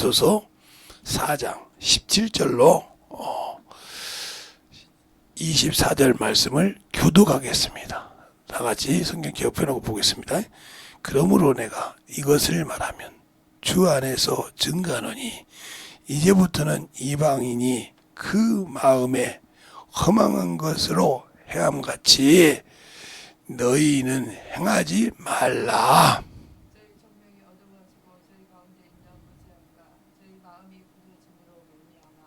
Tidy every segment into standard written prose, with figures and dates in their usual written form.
에베소서 4장 17절로 24절 말씀을 교독하겠습니다. 다 같이 성경 겹쳐놓고 보겠습니다. 그러므로 내가 이것을 말하면 주 안에서 증거하노니 이제부터는 이방인이 그 마음에 허망한 것으로 행함같이 너희는 행하지 말라. 저희 정령이 어두워지고 저희 가운데 있는 무지함과 저희 마음이 굳어짐으로 말미암아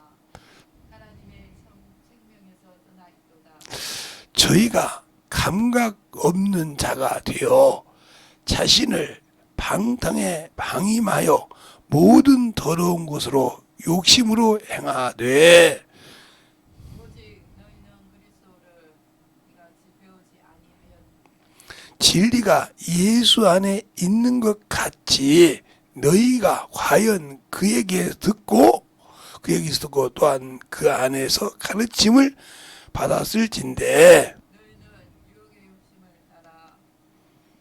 하나님의 생명에서 떠나 있도다. 저희가 감각 없는 자가 되어 자신을 방탕에 방임하여 모든 더러운 것으로 욕심으로 행하되 오직 너희는 그리스도를 이같이 배우지 아니하였느냐. 진리가 예수 안에 있는 것 같이 너희가 과연 그에게서 듣고 또한 그 안에서 가르침을 받았을진데 너희는 유혹의 욕심을 따라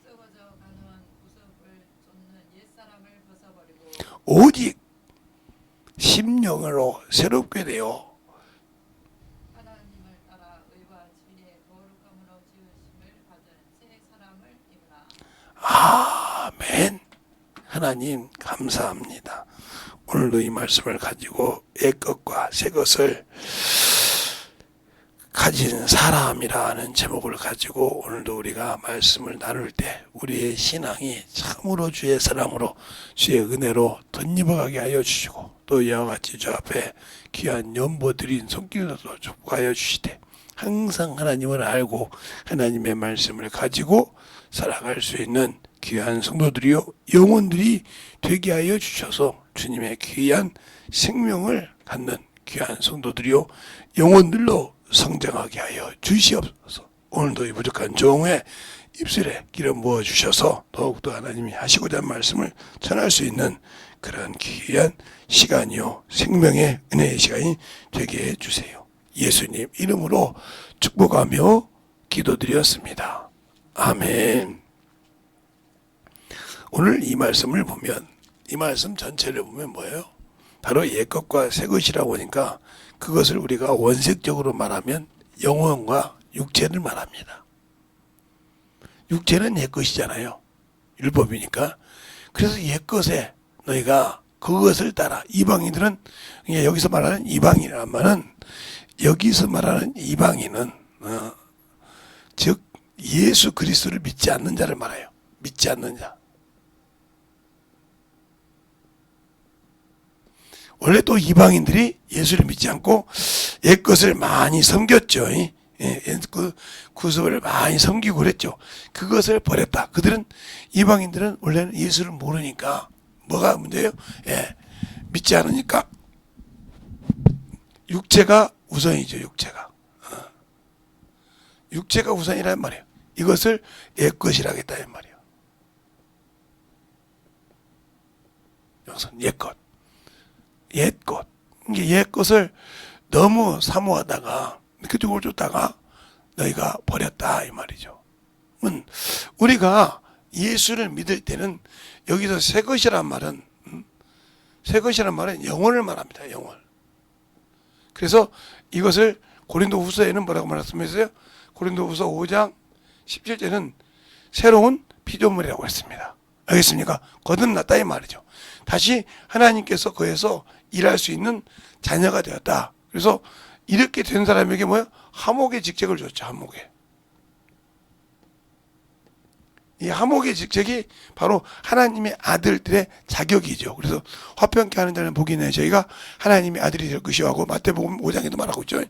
썩어져 가는 구습을 쫓는 옛사람을 벗어버리고 오직 심령으로 새롭게 되어 하나님을 따라 의와 진리의 거룩함으로 지으심을 받은 새 사람을 입으라. 아멘. 하나님 감사합니다. 오늘도 이 말씀을 가지고 옛것과 새것을 가진 사람이라 하는 제목을 가지고 오늘도 우리가 말씀을 나눌 때 우리의 신앙이 참으로 주의 사랑으로 주의 은혜로 덧입어가게 하여 주시고 또 이와 같이 주 앞에 귀한 연보 드린 손길로도 축복하여 주시되 항상 하나님을 알고 하나님의 말씀을 가지고 살아갈 수 있는 귀한 성도들이요 영혼들이 되게 하여 주셔서 주님의 귀한 생명을 갖는 귀한 성도들이요 영혼들로 성장하게 하여 주시옵소서. 오늘도 이 부족한 종의 입술에 기름 부어 주셔서 더욱더 하나님이 하시고자 하는 말씀을 전할 수 있는 그런 귀한 시간이요 생명의 은혜의 시간이 되게 해주세요. 예수님 이름으로 축복하며 기도드렸습니다. 아멘. 오늘 이 말씀을 보면 이 말씀 전체를 보면 뭐예요? 바로 옛것과 새것이라고 하니까 그것을 우리가 원색적으로 말하면 영혼과 육체를 말합니다. 육체는 옛것이잖아요. 율법이니까. 그래서 옛것에 너희가 그것을 따라 이방인들은 여기서 말하는 이방인이란 말은 여기서 말하는 이방인은 즉 예수 그리스도를 믿지 않는 자를 말해요. 믿지 않는 자. 원래 또 이방인들이 예수를 믿지 않고 옛것을 많이 섬겼죠. 그 구습을 많이 섬기고 그랬죠. 그것을 버렸다. 이방인들은 원래는 예수를 모르니까 뭐가 문제예요? 믿지 않으니까 육체가 우선이죠. 육체가 우선이란 말이에요. 이것을 옛것이라 하겠다 이 말이에요. 여기서는 옛것. 이게 옛것을 너무 사모하다가 그쪽으로 쫓다가 너희가 버렸다 이 말이죠. 우리가 예수를 믿을 때는 여기서 새 것이란 말은 영혼을 말합니다. 영혼. 그래서 이것을 고린도후서에는 뭐라고 말씀했어요? 고린도후서 5장 17절은 새로운 피조물이라고 했습니다. 알겠습니까? 거듭났다 이 말이죠. 다시 하나님께서 거기에서 일할 수 있는 자녀가 되었다. 그래서 이렇게 된 사람에게 뭐야? 하목의 직책을 줬죠. 하목의. 이 하목의 직책이 바로 하나님의 아들들의 자격이죠. 그래서 화평케 하는 자는 복이 있네. 저희가 하나님의 아들이 될 것이요 하고 마태복음 5장에도 말하고 있죠.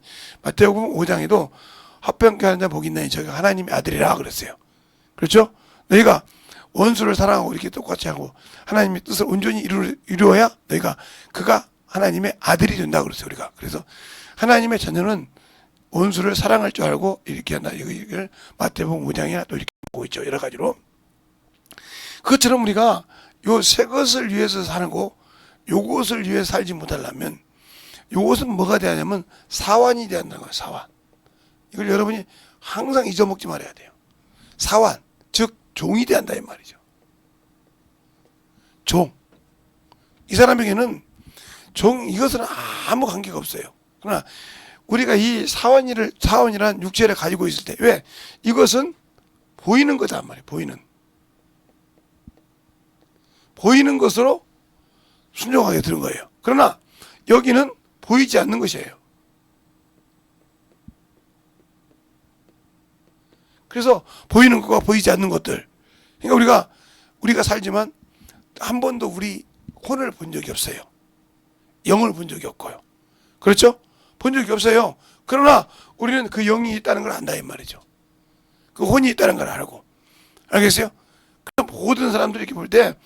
마태복음 5장에도 화평케 하는 자는 복이 있네. 저희가 하나님의 아들이라 그랬어요. 그렇죠? 너희가 원수를 사랑하고 이렇게 똑같이 하고 하나님의 뜻을 온전히 이루어야 너희가 그가 하나님의 아들이 된다 그랬어요. 우리가. 그래서 하나님의 자녀는 원수를 사랑할 줄 알고 이렇게 한다. 이걸 마태복음 5장이나 또 이렇게 보고 있죠. 여러 가지로. 그것처럼 우리가 요 새 것을 위해서 사는 거, 요것을 위해 살지 못하려면 요것은 뭐가 돼야 하냐면 사환이 돼야 한다는 거예요. 사환. 이걸 여러분이 항상 잊어먹지 말아야 돼요. 사환. 즉 종이 돼야 한다 이 말이죠. 종. 이 사람에게는 이것은 아무 관계가 없어요. 그러나 우리가 이 사원이란 육체를 가지고 있을 때, 왜? 이것은 보이는 거단 말이에요. 보이는 것으로 순종하게 되는 거예요. 그러나 여기는 보이지 않는 것이에요. 그래서 보이는 것과 보이지 않는 것들. 그러니까 우리가 살지만 한 번도 우리 혼을 본 적이 없어요. 영을 본 적이 없고요. 그렇죠? 본 적이 없어요. 그러나 우리는 그 영이 있다는 걸 안다 이 말이죠. 그 혼이 있다는 걸 알고. 알겠어요? 그래서 모든 사람들이 이렇게 볼 때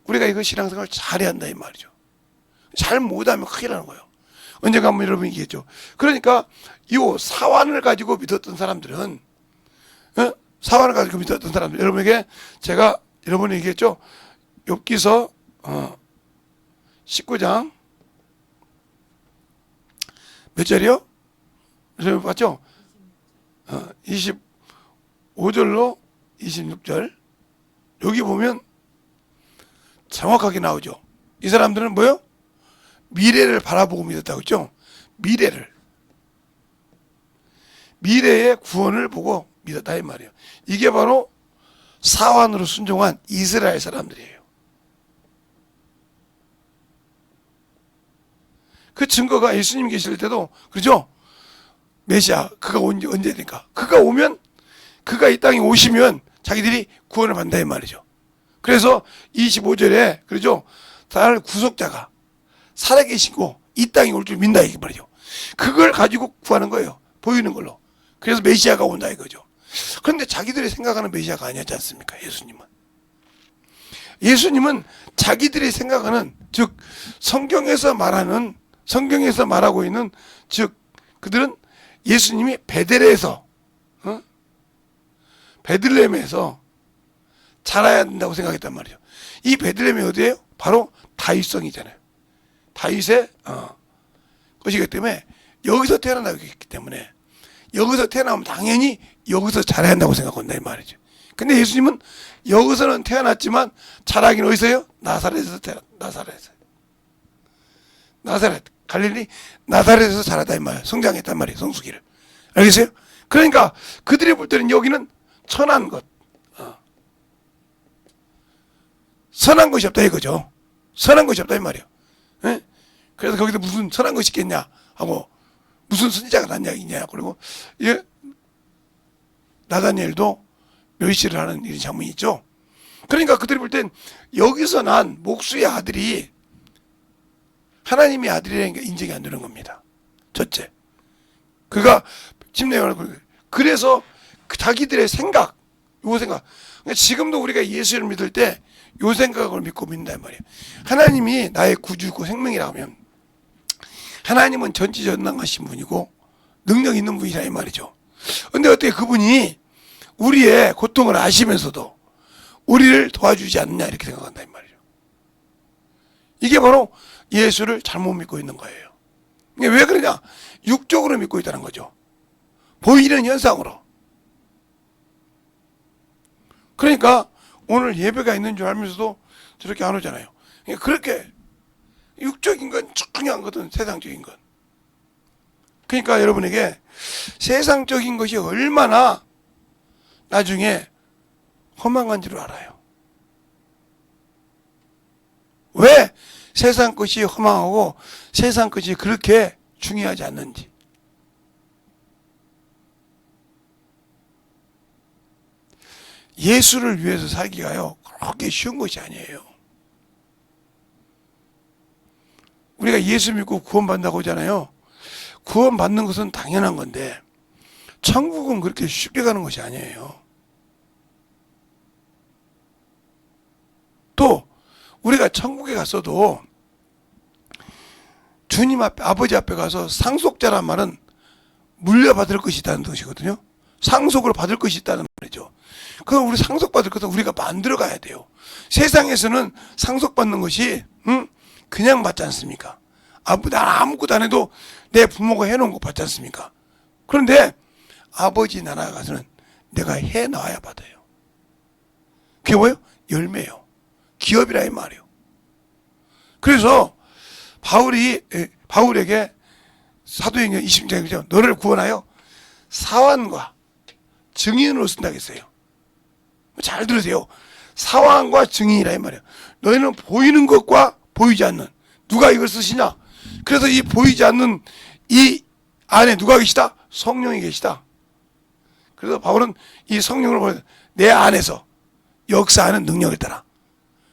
우리가 이거 신앙생활을 잘해야 한다 이 말이죠. 잘 못하면 큰일 나는 거예요. 언젠가 한번 여러분 얘기했죠. 그러니까 이 사환을 가지고 믿었던 사람들은, 사환을 가지고 믿었던 사람들, 여러분에게 제가 여러분이 얘기했죠. 욥기서 19장 몇 절이요? 여러분 봤죠? 25절로 26절. 여기 보면 정확하게 나오죠. 이 사람들은 뭐요? 미래를 바라보고 믿었다고 했죠. 미래의 구원을 보고 믿었다 이 말이에요. 이게 바로 사환으로 순종한 이스라엘 사람들이에요. 그 증거가 예수님 계실 때도 그러죠. 메시아 그가 언제니까 그가 오면, 그가 이 땅에 오시면 자기들이 구원을 받는다 이 말이죠. 그래서 25절에 그러죠. 나를 구속자가 살아계시고 이 땅에 올 줄 믿는다 이 말이죠. 그걸 가지고 구하는 거예요. 보이는 걸로. 그래서 메시아가 온다 이거죠. 그런데 자기들이 생각하는 메시아가 아니었지 않습니까? 예수님은 자기들이 생각하는, 즉 성경에서 말하고 있는, 즉 그들은 예수님이 베들레헴에서 자라야 된다고 생각했단 말이죠. 이 베들레헴이 어디예요? 바로 다윗성이잖아요. 다윗의 것이기 때문에 여기서 태어나기 때문에 여기서 태어나면 당연히 여기서 자라야 한다고 생각한다 이 말이죠. 근데 예수님은 여기서는 태어났지만 자라긴 어디서요? 나사렛에서 나사렛 갈릴리 나사렛에서 자라다 이 말이에요. 성장했단 말이에요. 성수기를. 알겠어요? 그러니까 그들이 볼 때는 여기는 천한 것, 선한 것이 없다 이거죠. 선한 것이 없다 이 말이에요. 예? 그래서 거기서 무슨 선한 것이 있겠냐 하고, 무슨 선지자가 났냐 그리고 나다니엘도 멸시를 하는 이런 장면이 있죠. 그러니까 그들이 볼 땐 여기서 난 목수의 아들이 하나님의 아들이라는 게 인정이 안 되는 겁니다. 첫째, 그가 집내원을, 그래서 자기들의 생각, 요 생각. 그러니까 지금도 우리가 예수를 믿을 때 요 생각을 믿고 믿는단 말이에요. 하나님이 나의 구주고 생명이라고 하면 하나님은 전지전능하신 분이고 능력 있는 분이라 이 말이죠. 근데 어떻게 그분이 우리의 고통을 아시면서도 우리를 도와주지 않느냐 이렇게 생각한다 이 말이죠. 이게 바로 예수를 잘못 믿고 있는 거예요. 왜 그러냐? 육적으로 믿고 있다는 거죠. 보이는 현상으로. 그러니까 오늘 예배가 있는 줄 알면서도 저렇게 안 오잖아요. 그러니까 그렇게 육적인 건 중요한 거든, 세상적인 건. 그러니까 여러분에게 세상적인 것이 얼마나 나중에 허망한 줄 알아요. 왜 세상 것이 허망하고 세상 것이 그렇게 중요하지 않는지. 예수를 위해서 살기가요, 그렇게 쉬운 것이 아니에요. 우리가 예수 믿고 구원받는다고 하잖아요. 구원받는 것은 당연한 건데 천국은 그렇게 쉽게 가는 것이 아니에요. 또 우리가 천국에 갔어도 주님 앞에, 아버지 앞에 가서 상속자란 말은 물려받을 것이 있다는 것이거든요. 상속을 받을 것이 있다는 말이죠. 그럼 우리 상속받을 것은 우리가 만들어 가야 돼요. 세상에서는 상속받는 것이 그냥 받지 않습니까? 나 아무것도 안 해도 내 부모가 해놓은 거 받지 않습니까? 그런데 아버지 나라에 가서는 내가 해놔야 받아요. 그게 뭐예요? 열매요. 기업이라 이 말이에요. 그래서 바울에게 사도행전 20장에 그죠? 너를 구원하여 사환과 증인으로 쓴다고 했어요. 잘 들으세요. 사환과 증인이라 이 말이에요. 너희는 보이는 것과 보이지 않는, 누가 이걸 쓰시냐? 그래서 이 보이지 않는 이 안에 누가 계시다? 성령이 계시다. 그래서 바울은 이 성령을 보여 내 안에서 역사하는 능력을 따라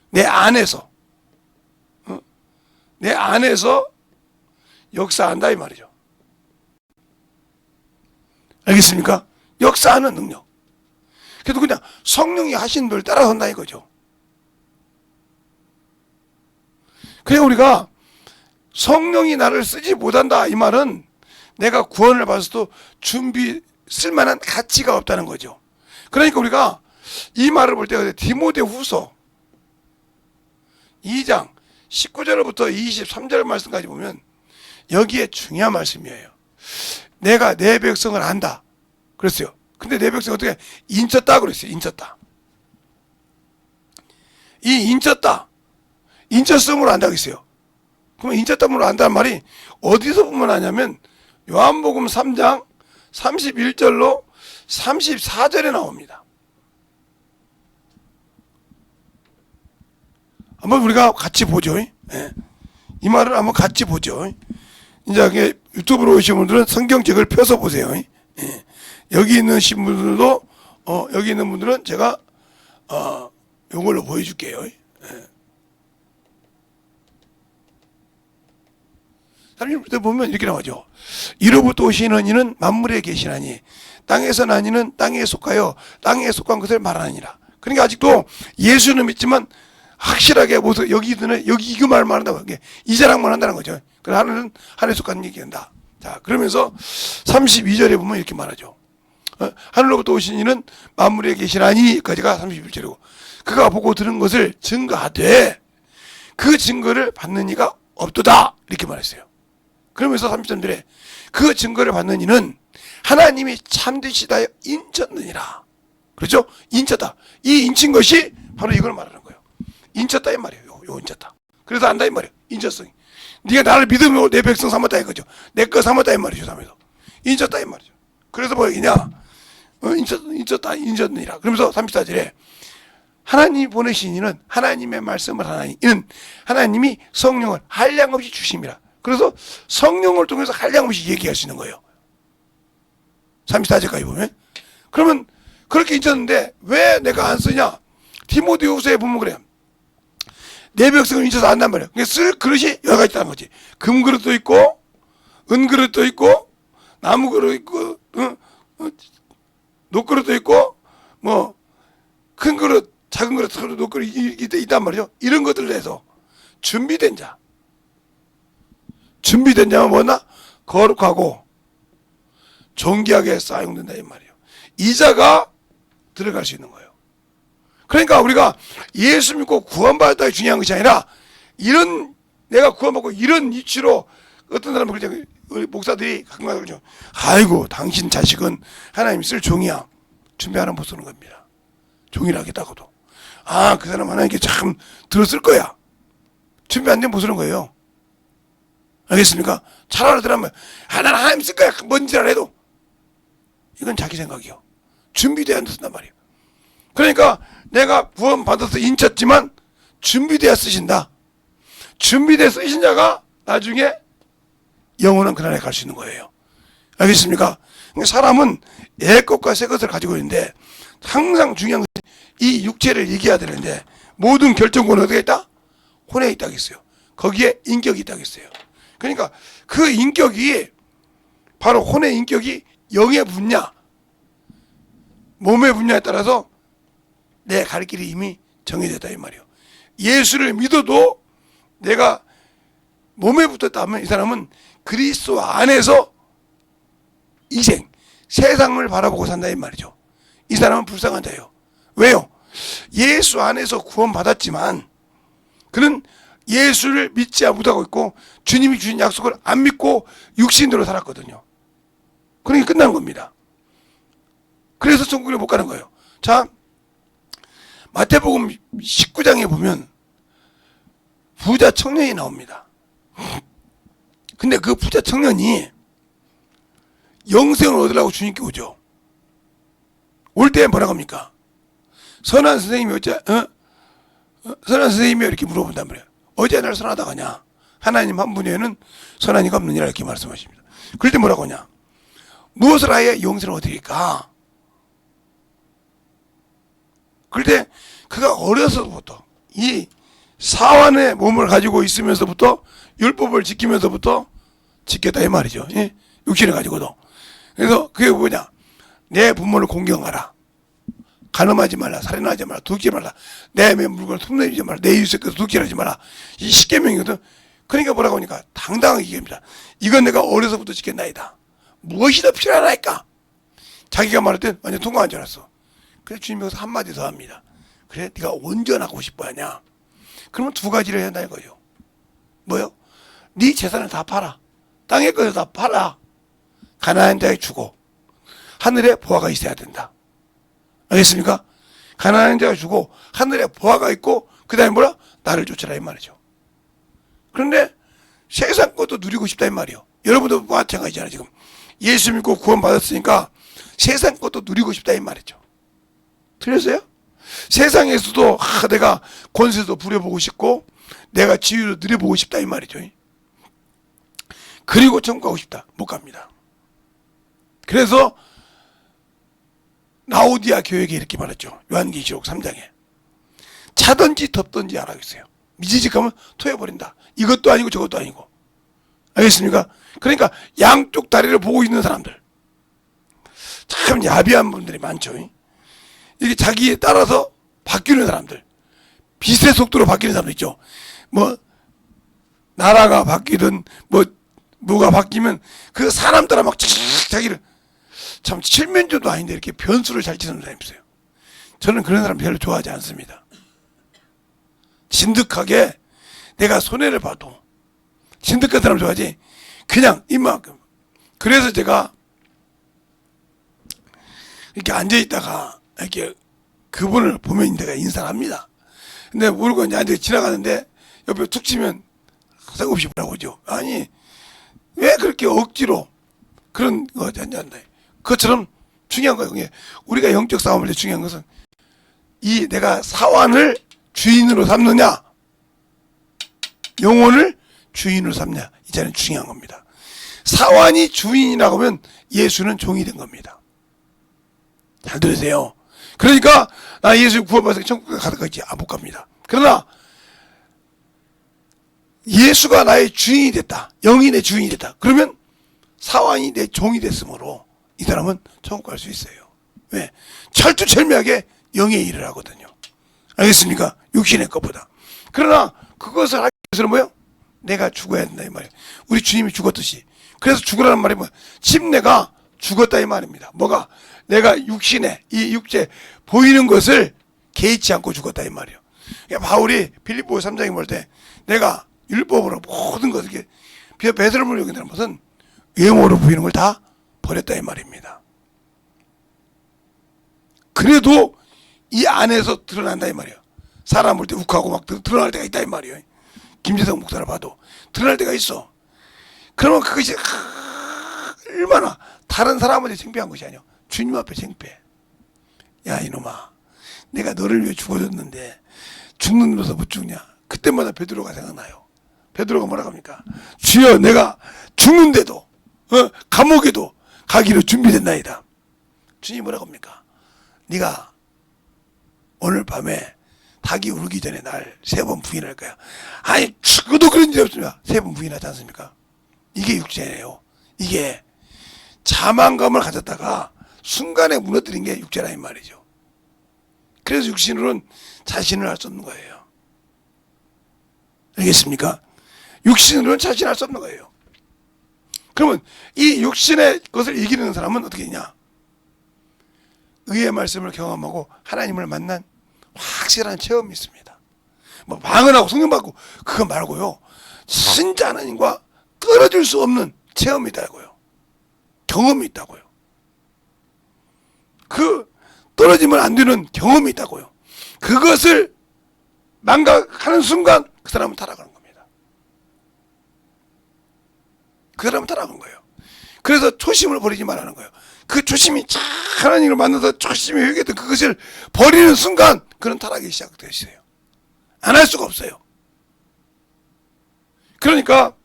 내 안에서 내 안에서 역사한다 이 말이죠. 알겠습니까? 역사하는 능력. 그래도 그냥 성령이 하신 걸 따라한다 이거죠. 그래 우리가 성령이 나를 쓰지 못한다 이 말은 내가 구원을 받아서도 쓸만한 가치가 없다는 거죠. 그러니까 우리가 이 말을 볼 때 디모데후서 2장 19절부터 23절 말씀까지 보면 여기에 중요한 말씀이에요. 내가 내 백성을 안다 그랬어요. 근데 내 백성 어떻게 인쳤다 그랬어요. 인쳤다. 이 인쳤음으로 안다고 했어요. 그러면 인쳤음으로 안다는 말이 어디서 보면 아냐면 요한복음 3장 31절로 34절에 나옵니다. 한번 우리가 같이 보죠. 예. 이 말을 한번 같이 보죠. 이제 유튜브로 오신 분들은 성경책을 펴서 보세요. 예. 여기 있는 분들도 여기 있는 분들은 제가 요걸로 보여줄게요. 예. 30절 보면 이렇게 나오죠. 이로부터 오시는 이는 만물에 계시나니 땅에서 난 이는 땅에 속하여 땅에 속한 것을 말하느니라. 그러니까 아직도 예수는 믿지만 확실하게 무슨 여기 이거 말만 한다고 이 자랑만 한다는 거죠. 그 하늘은 하늘에 속한 얘기한다. 자 그러면서 32절에 보면 이렇게 말하죠. 하늘로부터 오신 이는 만물에 계시나니까지가 31절이고 그가 보고 들은 것을 증거하되 그 증거를 받는 이가 없도다 이렇게 말했어요. 그러면서 33절에 그 증거를 받는 이는 하나님이 참되시다 인쳤느니라. 그렇죠? 인쳤다. 이 인친 것이 바로 이걸 말하는 거예요. 인쳤다 이 말이에요. 요 인쳤다. 그래서 안다 이 말이에요. 인쳤성. 네가 나를 믿으면 내 백성 삼았다 이거죠. 내 거 삼았다 이 말이죠. 삼에서 인쳤다 이 말이죠. 그래서 뭐냐? 인쳤다 인쳤느니라. 그러면서 34절에 하나님이 보내신 이는 하나님의 말씀을 하나니 이는 하나님이 성령을 한량없이 주심이라. 그래서 성령을 통해서 한량없이 얘기할 수 있는 거예요. 34절까지 보면. 그러면 그렇게 인쳤는데 왜 내가 안 쓰냐? 디모데후서에 보면 그래요. 내 백성을 인쳐서 안단 말이에요. 그러니까 쓸 그릇이 여러 가지 있다는 거지. 금그릇도 있고 은그릇도 있고 나무그릇도 있고 녹그릇도 있고 뭐 큰 그릇 작은 그릇 녹그릇이 있단 말이죠. 이런 것들을 해서 준비된 자는 뭐나 거룩하고 존귀하게 사용된다 이 말이에요. 이 자가 들어갈 수 있는 거예요. 그러니까 우리가 예수 믿고 구원받았다가 중요한 것이 아니라 이런 내가 구원받고 이런 이치로 어떤 사람은 그냥 목사들이 가끔 그러죠. 아이고 당신 자식은 하나님 쓸 종이야. 준비하는 못 쓰는 겁니다. 종이라겠다고도. 아 그 사람 하나님께 참 들었을 거야. 준비 안 되면 못 쓰는 거예요. 알겠습니까? 차라리 들으면 하나님 쓸 거야. 뭔지라 해도 이건 자기 생각이요. 준비돼야 안 쓴단 말이에요. 그러니까 내가 구원 받아서 인쳤지만 준비돼야 쓰신다. 준비돼 쓰신 자가 나중에 영원한 그날에 갈 수 있는 거예요. 알겠습니까? 사람은 옛 것과 새 것을 가지고 있는데 항상 중요한 것은 이 육체를 이겨야 되는데 모든 결정권은 어디에 있다? 혼에 있다고 했어요. 거기에 인격이 있다고 했어요. 그러니까 그 인격이 바로 혼의 인격이 영의 분야, 몸의 분야에 따라서 내 갈 길이 이미 정해졌다 이 말이에요. 예수를 믿어도 내가 몸에 붙었다면 이 사람은 그리스도 안에서 이생, 세상을 바라보고 산다 이 말이죠. 이 사람은 불쌍한 자예요. 왜요? 예수 안에서 구원받았지만 그는 예수를 믿지 못하고 있고 주님이 주신 약속을 안 믿고 육신대로 살았거든요. 그러니까 끝난 겁니다. 그래서 천국에 못 가는 거예요. 자, 마태복음 19장에 보면 부자 청년이 나옵니다. 근데 그 부자 청년이 영생을 얻으려고 주님께 오죠. 올 때 뭐라고 합니까? 선한 선생님이 선한 선생님이 이렇게 물어본단 말이에요. 어제 날 선하다고 하냐? 하나님 한 분에는 선한 이가 없느니라 이렇게 말씀하십니다. 그럴 때 뭐라고 하냐? 무엇을 하여 영생을 얻으리까? 그럴 때 그가 어려서부터 이 사환의 몸을 가지고 있으면서부터 율법을 지키면서부터 지켰다 이 말이죠. 예? 육신을 가지고도. 그래서 그게 뭐냐? 내 부모를 공경하라. 간음하지 말라. 살인하지 말라. 도둑질 말라. 내 물건을 흠내지 말라. 내 이웃의 것을 도둑질하지 말라. 이 10계명이거든. 그러니까 뭐라고 하니까 당당하게 얘기합니다. 이건 내가 어려서부터 지켰나이다. 무엇이 더 필요하나이까? 자기가 말할 때 완전 통과한 줄 알았어. 그래서 주님이 여기서 한마디 더 합니다. 그래 네가 온전하고 싶어 하냐? 그러면 두 가지를 해야 한다는 거죠. 뭐요? 네 재산을 다 팔아. 땅의 것을 다 팔아. 가난한 자에게 주고 하늘에 보화가 있어야 된다. 알겠습니까? 가난한 자가 주고 하늘에 보화가 있고 그 다음에 뭐라? 나를 쫓아라 이 말이죠. 그런데 세상 것도 누리고 싶다 이 말이요. 여러분도 마찬가지잖아요. 지금 예수 믿고 구원 받았으니까 세상 것도 누리고 싶다 이 말이죠. 틀렸어요? 세상에서도 내가 권세도 부려보고 싶고 내가 지위도 누려보고 싶다 이 말이죠. 그리고 천국 가고 싶다. 못 갑니다. 그래서 라오디아 교회에게 이렇게 말했죠. 요한계시록 3장에 차든지 덥든지 안 하겠어요. 미지직하면 토해버린다. 이것도 아니고 저것도 아니고. 알겠습니까? 그러니까 양쪽 다리를 보고 있는 사람들 참 야비한 분들이 많죠. 이게 자기에 따라서 바뀌는 사람들, 빛의 속도로 바뀌는 사람들 있죠. 뭐 나라가 바뀌든 뭐가 바뀌면 그 사람 따라 막 자기를 참 칠면조도 아닌데 이렇게 변수를 잘 치는 사람이 있어요. 저는 그런 사람 별로 좋아하지 않습니다. 진득하게 내가 손해를 봐도 진득한 사람 좋아하지 그냥 이만큼. 그래서 제가 이렇게 앉아있다가 이렇게 그분을 보면 내가 인사를 합니다. 근데 모르고 이제 앉아 지나가는데 옆에 툭 치면 상관없이 뭐라고 하죠. 아니 왜 그렇게 억지로 그런 거 앉았나. 그것처럼 중요한 거예요. 우리가 영적 싸움을 때 중요한 것은 이 내가 사환을 주인으로 삼느냐 영혼을 주인으로 삼냐 이 자리는 중요한 겁니다. 사환이 주인이라고 하면 예수는 종이 된 겁니다. 잘 들으세요. 그러니까 나 예수 구원받아서 천국에 가득하지 못 갑니다. 그러나 예수가 나의 주인이 됐다. 영이 내 주인이 됐다. 그러면 사환이 내 종이 됐으므로 이 사람은 천국 갈 수 있어요. 왜? 철두철미하게 영의 일을 하거든요. 알겠습니까? 육신의 것보다. 그러나 그것을 하기 위해서는 뭐예요? 내가 죽어야 된다 이 말이에요. 우리 주님이 죽었듯이. 그래서 죽으라는 말이 뭐야? 침내가 죽었다 이 말입니다. 뭐가? 내가 육신에 이 육체 보이는 것을 개의치 않고 죽었다 이 말이에요. 그러니까 바울이 빌립보서 3장에 볼 때 내가 율법으로 모든 것을 이렇게 배설물을 여긴다는 것은 외모로 보이는 걸 다 버렸다 이 말입니다. 그래도 이 안에서 드러난다 이 말이에요. 사람 볼 때 욱하고 막 드러날 때가 있다 이 말이에요. 김재성 목사를 봐도 드러날 때가 있어. 그러면 그것이 얼마나 다른 사람한테 창피한 것이 아니야. 주님 앞에 창피해. 야 이놈아 내가 너를 위해 죽어줬는데 죽는 놈에서 못 죽냐. 그때마다 베드로가 생각나요. 베드로가 뭐라고 합니까? 주여 내가 죽는데도 감옥에도 가기로 준비됐나이다. 주님 뭐라고 합니까? 네가 오늘 밤에 닭이 울기 전에 날 3번 부인할 거야. 아니 죽어도 그런 일 없습니다. 3번 부인하지 않습니까? 이게 육체예요. 이게 자만감을 가졌다가 순간에 무너뜨린 게 육체라 이 말이죠. 그래서 육신으로는 자신을 할 수 없는 거예요. 알겠습니까? 육신으로는 자신을 할 수 없는 거예요. 그러면 이 육신의 것을 이기는 사람은 어떻게 되냐? 의의 말씀을 경험하고 하나님을 만난 확실한 체험이 있습니다. 뭐 방언하고 성령 받고 그거 말고요. 진짜 하나님과 떨어질 수 없는 체험이 있다고요. 경험이 있다고요. 그 떨어지면 안 되는 경험이 있다고요. 그것을 망각하는 순간 그 사람은 타락하는 겁니다. 그 사람은 타락한 거예요. 그래서 초심을 버리지 말라는 거예요. 그 초심이 참 하나님을 만나서 초심이 회개했던 그것을 버리는 순간 그런 타락이 시작되었어요. 안 할 수가 없어요. 그러니까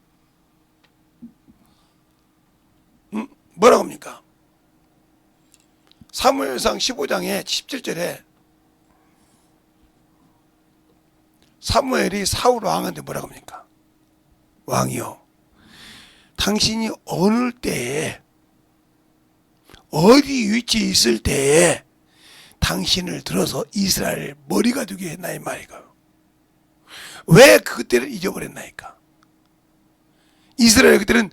뭐라고 합니까? 사무엘상 15장에 17절에 사무엘이 사울 왕한테 뭐라고 합니까? 왕이요, 당신이 어느 때에 어디 위치에 있을 때에 당신을 들어서 이스라엘 머리가 되게 했나 이 말이에요. 왜 그때를 잊어버렸나이까? 이스라엘 그때는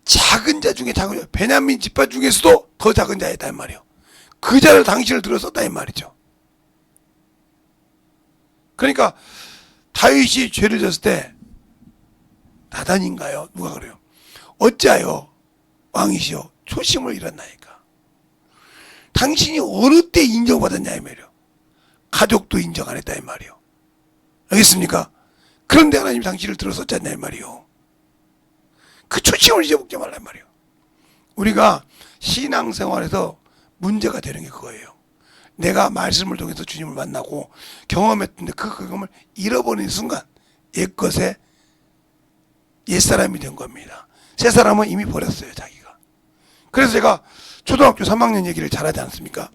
작은 자 중에 작은 자, 베냐민 지파 중에서도 더 작은 자였다 이 말이에요. 그 자를 당신을 들어섰다 이 말이죠. 그러니까 다윗이 죄를 졌을 때 나단인가요? 누가 그래요? 어찌하여 왕이시여 초심을 잃었나이까? 당신이 어느 때 인정받았냐 이 말이에요. 가족도 인정 안 했다 이 말이에요. 알겠습니까? 그런데 하나님이 당신을 들어섰지 않냐 이 말이에요. 그 초심을 잊어먹지 말라 이 말이에요. 우리가 신앙생활에서 문제가 되는 게 그거예요. 내가 말씀을 통해서 주님을 만나고 경험했는데 그 경험을 잃어버리는 순간 옛것에 옛사람이 된 겁니다. 새사람은 이미 버렸어요 자기가. 그래서 제가 초등학교 3학년 얘기를 잘하지 않습니까?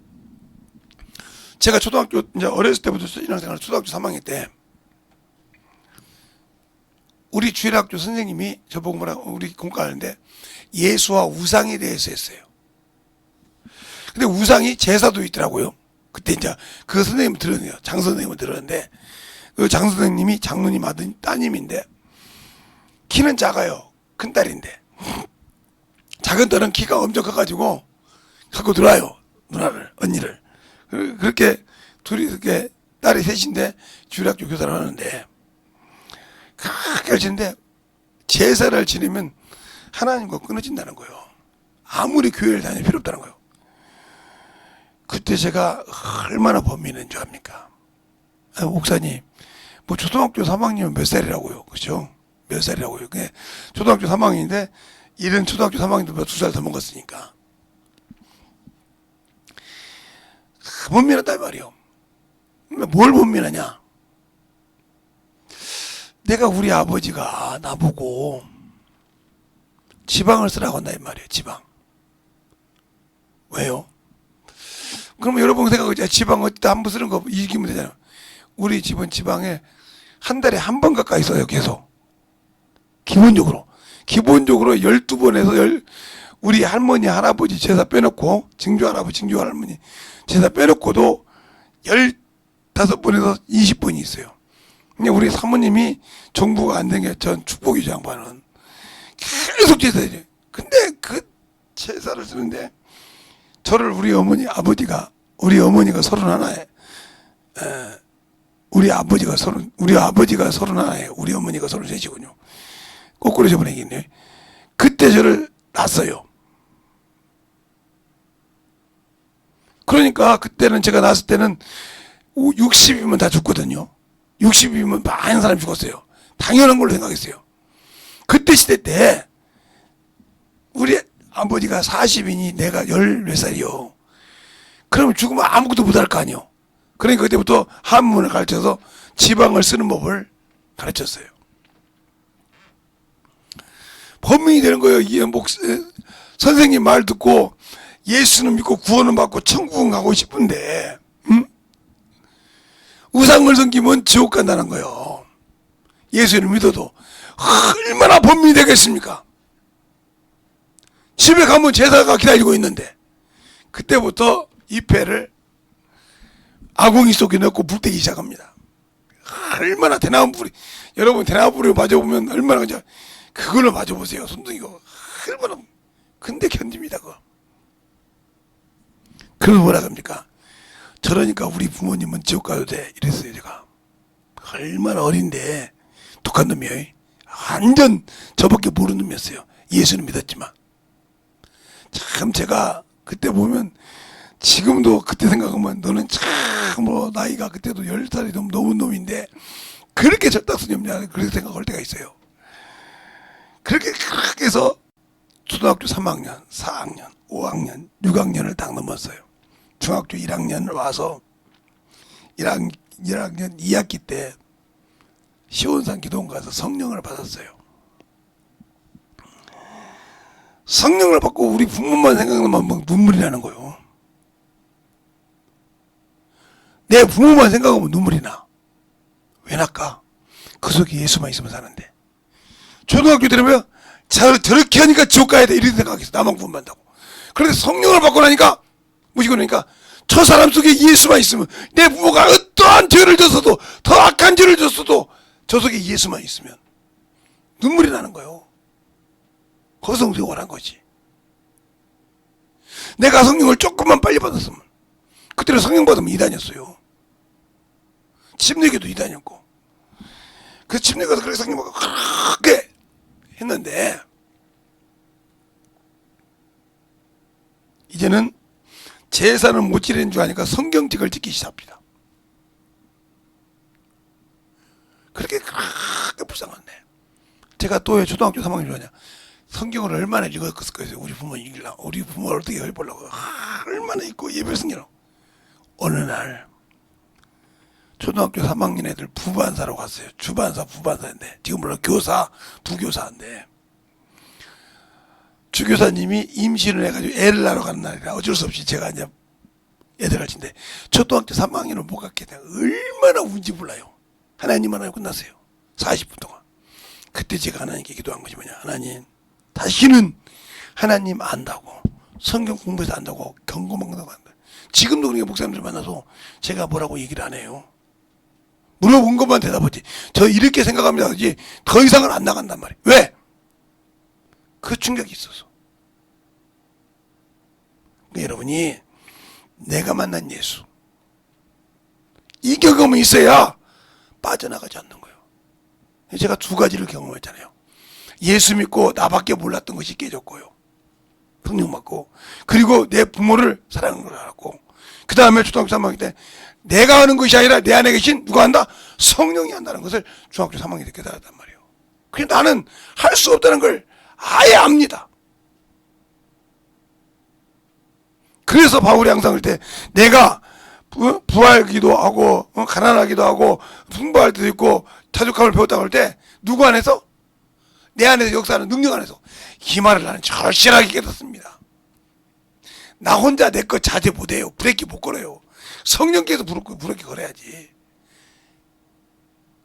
제가 초등학교 이제 어렸을 때부터 신앙생활 초등학교 3학년 때 우리 주일학교 선생님이 저보고 뭐라고 우리 공과하는데 예수와 우상에 대해서 했어요. 근데 우상이 제사도 있더라고요. 그때 이제 그 선생님을 들었네요. 장 선생님을 들었는데 그 장 선생님이 장로님 아들 따님인데 키는 작아요. 큰 딸인데 작은 딸은 키가 엄청 커가지고 갖고 들어와요. 누나를, 언니를. 그렇게 둘이 이렇게 딸이 셋인데 주일학교 교사를 하는데 그렇게 하시는데 제사를 지내면 하나님과 끊어진다는 거예요. 아무리 교회를 다닐 필요 없다는 거예요. 그때 제가 얼마나 범민인 줄 압니까? 목사님, 뭐 초등학교 3학년이면 몇 살이라고요? 그죠? 몇 살이라고요? 그게 초등학교 3학년인데 이런 초등학교 3학년도 2살 더 먹었으니까. 범민하다 말이요. 뭘 범민하냐? 내가 우리 아버지가 나보고 지방을 쓰라고 한다 이 말이에요. 지방. 왜요? 그러면 여러분 생각하죠. 지방 어디다 한 번 쓰는 거 이기면 되잖아요. 우리 집은 지방에 한 달에 한 번 가까이 써요. 계속. 기본적으로 12번에서 우리 할머니 할아버지 제사 빼놓고 증조 할아버지 증조 할머니 제사 빼놓고도 15번에서 20번이 있어요. 근데 우리 사모님이 정부가 안 된 게 전 축복이죠. 양반은 계속 제사해요. 근데 그 제사를 쓰는데 저를 우리 어머니가 31에 우리 아버지가 31에 우리 어머니가 33이군요. 거꾸로 접어내겠네요. 그때 저를 낳았어요. 그러니까 그때는 제가 낳았을 때는 60이면 다 죽거든요. 60이면 많은 사람이 죽었어요. 당연한 걸로 생각했어요. 그때 시대 때 우리 아버지가 40이니 내가 14살이요. 그러면 죽으면 아무것도 못할 거 아니요. 그러니까 그때부터 한문을 가르쳐서 지방을 쓰는 법을 가르쳤어요. 범인이 되는 거예요. 선생님 말 듣고 예수는 믿고 구원은 받고 천국은 가고 싶은데 우상을 섬기면 지옥 간다는 거예요. 예수를 믿어도 얼마나 범인이 되겠습니까? 집에 가면 제사가 기다리고 있는데 그때부터 잎회를 아궁이 속에 넣고 불 떼기 시작합니다. 얼마나 대나무 불이 여러분 대나무 불을 맞아보면 얼마나 그냥 그걸로 맞아보세요. 손등이고 얼마나 근데 견딥니다 그거. 그래서 뭐라 합니까? 저러니까 우리 부모님은 지옥 가도 돼 이랬어요. 제가 얼마나 어린데 독한 놈이에요. 완전 저밖에 모르는 놈이었어요. 예수는 믿었지만 참 제가 그때 보면 지금도 그때 생각하면 너는 참 뭐 나이가 그때도 10살이 넘은 놈인데 그렇게 절딱선이 없냐 그렇게 생각할 때가 있어요. 그렇게 그래서 초등학교 3학년, 4학년, 5학년, 6학년을 딱 넘었어요. 중학교 1학년을 와서 1학년 2학기 때 시온산 기도원 가서 성령을 받았어요. 성령을 받고 우리 부모만 생각나면 막 눈물이 나는 거예요. 내 부모만 생각하면 눈물이 나. 왜 날까? 그 속에 예수만 있으면 사는데. 초등학교 때면 저렇게 하니까 지옥 가야 돼 이런 생각했어. 나만 구원받는다고. 그런데 성령을 받고 나니까 뭐지 그러니까 저 사람 속에 예수만 있으면 내 부모가 어떠한 죄를 졌어도 더 악한 죄를 졌어도 저 속에 예수만 있으면 눈물이 나는 거예요. 거기서 우리가 원한 거지. 내가 성령을 조금만 빨리 받았으면 그때는 성령 받으면 이단이었어요. 침례교도 이단이었고 그 침례교도 그렇게 성령 받고 그렇게 했는데 이제는 제사는 못 지내는 줄 아니까 성경책을 찍기 시작합니다. 그렇게 불쌍한데 제가 또 왜 초등학교 3학년 좋아하냐 성경을 얼마나 읽었을 거예요. 우리 부모 읽으려고 우리 부모를 어떻게 해보려고 얼마나 읽고 예배 승리로 어느 날 초등학교 3학년 애들 부반사로 갔어요. 주반사 부반사인데 지금 물론 교사 부교사인데 주교사님이 임신을 해가지고 애를 낳으러 가는 날이라 어쩔 수 없이 제가 이제 애들 가르치는데 초등학교 3학년을 못 갔게 돼. 얼마나 운지 몰라요. 하나님 하나 끝났어요. 40분 동안. 그때 제가 하나님께 기도한 것이 뭐냐. 하나님 다시는 하나님 안다고 성경 공부해서 안다고 경고만 한다고 한다. 지금도 그러니까 목사님들 만나서 제가 뭐라고 얘기를 안 해요. 물어본 것만 대답하지. 저 이렇게 생각합니다. 그지 더 이상은 안 나간단 말이에요. 왜? 그 충격이 있어서. 여러분이 내가 만난 예수 이 경험이 있어야 빠져나가지 않는 거예요. 제가 두 가지를 경험했잖아요. 예수 믿고 나밖에 몰랐던 것이 깨졌고요. 성령 받고 그리고 내 부모를 사랑하는 걸 알았고 그 다음에 초등학교 3학년 때 내가 하는 것이 아니라 내 안에 계신 누가 한다? 성령이 한다는 것을 중학교 3학년 때 깨달았단 말이에요. 그래서 나는 할 수 없다는 걸 아예 압니다. 그래서 바울이 항상 그럴 때 내가 부활기도 하고 가난하기도 하고 풍부할 때도 있고 자족함을 배웠다고 할 때 누구 안에서? 내 안에서 역사하는 능력 안에서 이 말을 나는 절실하게 깨닫습니다. 나 혼자 내 것 자제 못해요. 브레이크 못 걸어요. 성령께서 브레이크 걸어야지.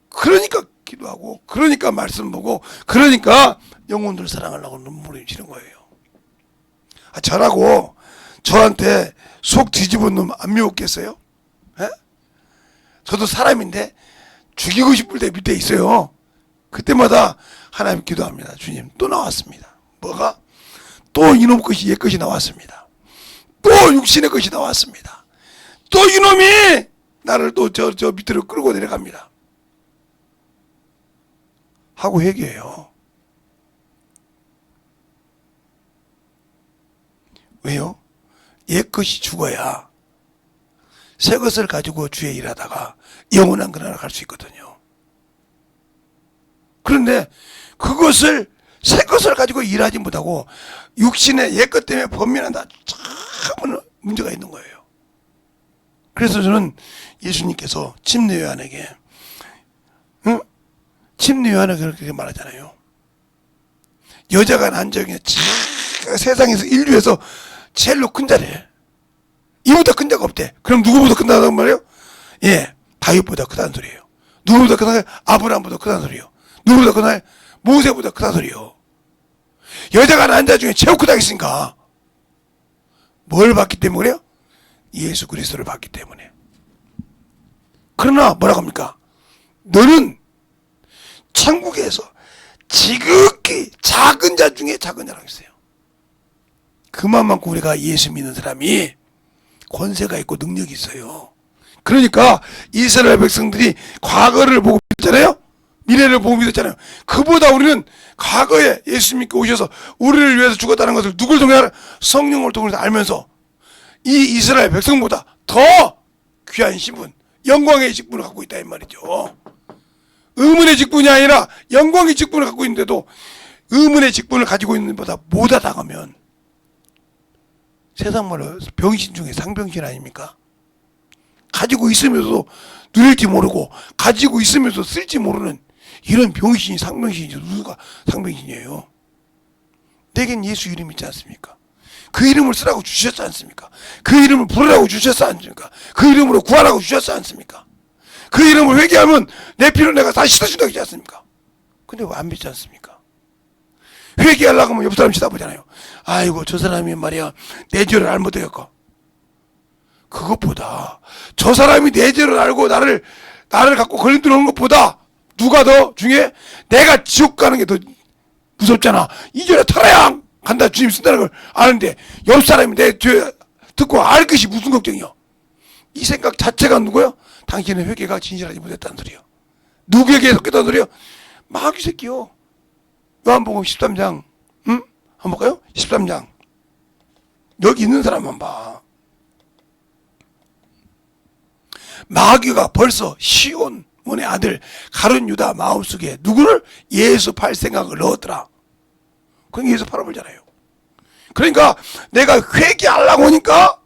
그러니까 기도하고 그러니까 말씀 보고 그러니까 영혼들 사랑하려고 눈물이 지는 거예요. 저라고 저한테 속 뒤집은 놈 안 미웠겠어요? 에? 저도 사람인데 죽이고 싶을 때 밑에 있어요. 그때마다 하나님 기도합니다. 주님 또 나왔습니다. 뭐가? 또 이놈 것이 옛 것이 나왔습니다. 또 육신의 것이 나왔습니다. 또 이놈이 나를 또 저 밑으로 끌고 내려갑니다. 하고 회개해요. 왜요? 옛 것이 죽어야 새 것을 가지고 주의 일하다가 영원한 그날을 갈 수 있거든요. 그런데 그것을 새 것을 가지고 일하지 못하고 육신의 옛 것 때문에 범민한다. 참 문제가 있는 거예요. 그래서 저는 예수님께서 침례 요한에게 침례 요한은 그렇게 말하잖아요. 여자가 난 적이 세상에서 인류에서 제일로 큰 자래. 이보다 큰 자가 없대. 그럼 누구보다 큰다는 말이에요? 예, 다윗보다 크다는 소리예요. 누구보다 크다는 아브라함보다 크다는 소리예요. 누구보다 크다는 모세보다 크다는 소리예요. 여자가 난 자 중에 최고 크다 했으니까 뭘 받기 때문에 그래요? 예수 그리스도를 받기 때문에. 그러나 뭐라고 합니까? 너는 천국에서 지극히 작은 자 중에 작은 자라고 했어요. 그만큼 우리가 예수 믿는 사람이 권세가 있고 능력이 있어요. 그러니까 이스라엘 백성들이 과거를 보고 믿었잖아요. 미래를 보고 믿었잖아요. 그보다 우리는 과거에 예수 믿고 오셔서 우리를 위해서 죽었다는 것을 누굴 통해 알아? 성령을 통해서 알면서 이 이스라엘 백성보다 더 귀한 신분, 영광의 직분을 갖고 있다 이 말이죠. 의문의 직분이 아니라 영광의 직분을 갖고 있는데도 의문의 직분을 가지고 있는 것보다 못하다가면 세상 말로 병신 중에 상병신 아닙니까? 가지고 있으면서도 누릴지 모르고 가지고 있으면서 쓸지 모르는 이런 병신이 상병신이죠. 누가 상병신이에요? 내겐 예수 이름 있지 않습니까? 그 이름을 쓰라고 주셨지 않습니까? 그 이름을 부르라고 주셨지 않습니까? 그 이름으로 구하라고 주셨지 않습니까? 그 이름을 회개하면 내 피로 내가 다 씻어준다고 하지 않습니까? 근데 왜 안 믿지 않습니까? 회개하려고 하면 옆 사람 쳐다보잖아요. 아이고 저 사람이 말이야 내 죄를 알못하겠고. 그것보다 저 사람이 내 죄를 알고 나를 갖고 걸림 들어오는 것보다 누가 더 중요해? 내가 지옥 가는 게 더 무섭잖아. 이 죄를 털어야 간다 주님 쓴다는 걸 아는데 옆 사람이 내 죄 듣고 알 것이 무슨 걱정이요? 이 생각 자체가 누구요? 당신의 회개가 진실하지 못했다는 소리요. 누구에게 속했다는 소리요? 마귀 새끼요. 요한복음 13장, 응? 한번 볼까요? 13장. 여기 있는 사람만 봐. 마귀가 벌써 시온문의 아들 가룟 유다 마음속에 누구를? 예수 팔 생각을 넣었더라. 그러니까 예수 팔아버리잖아요. 그러니까 내가 회개하려고 하니까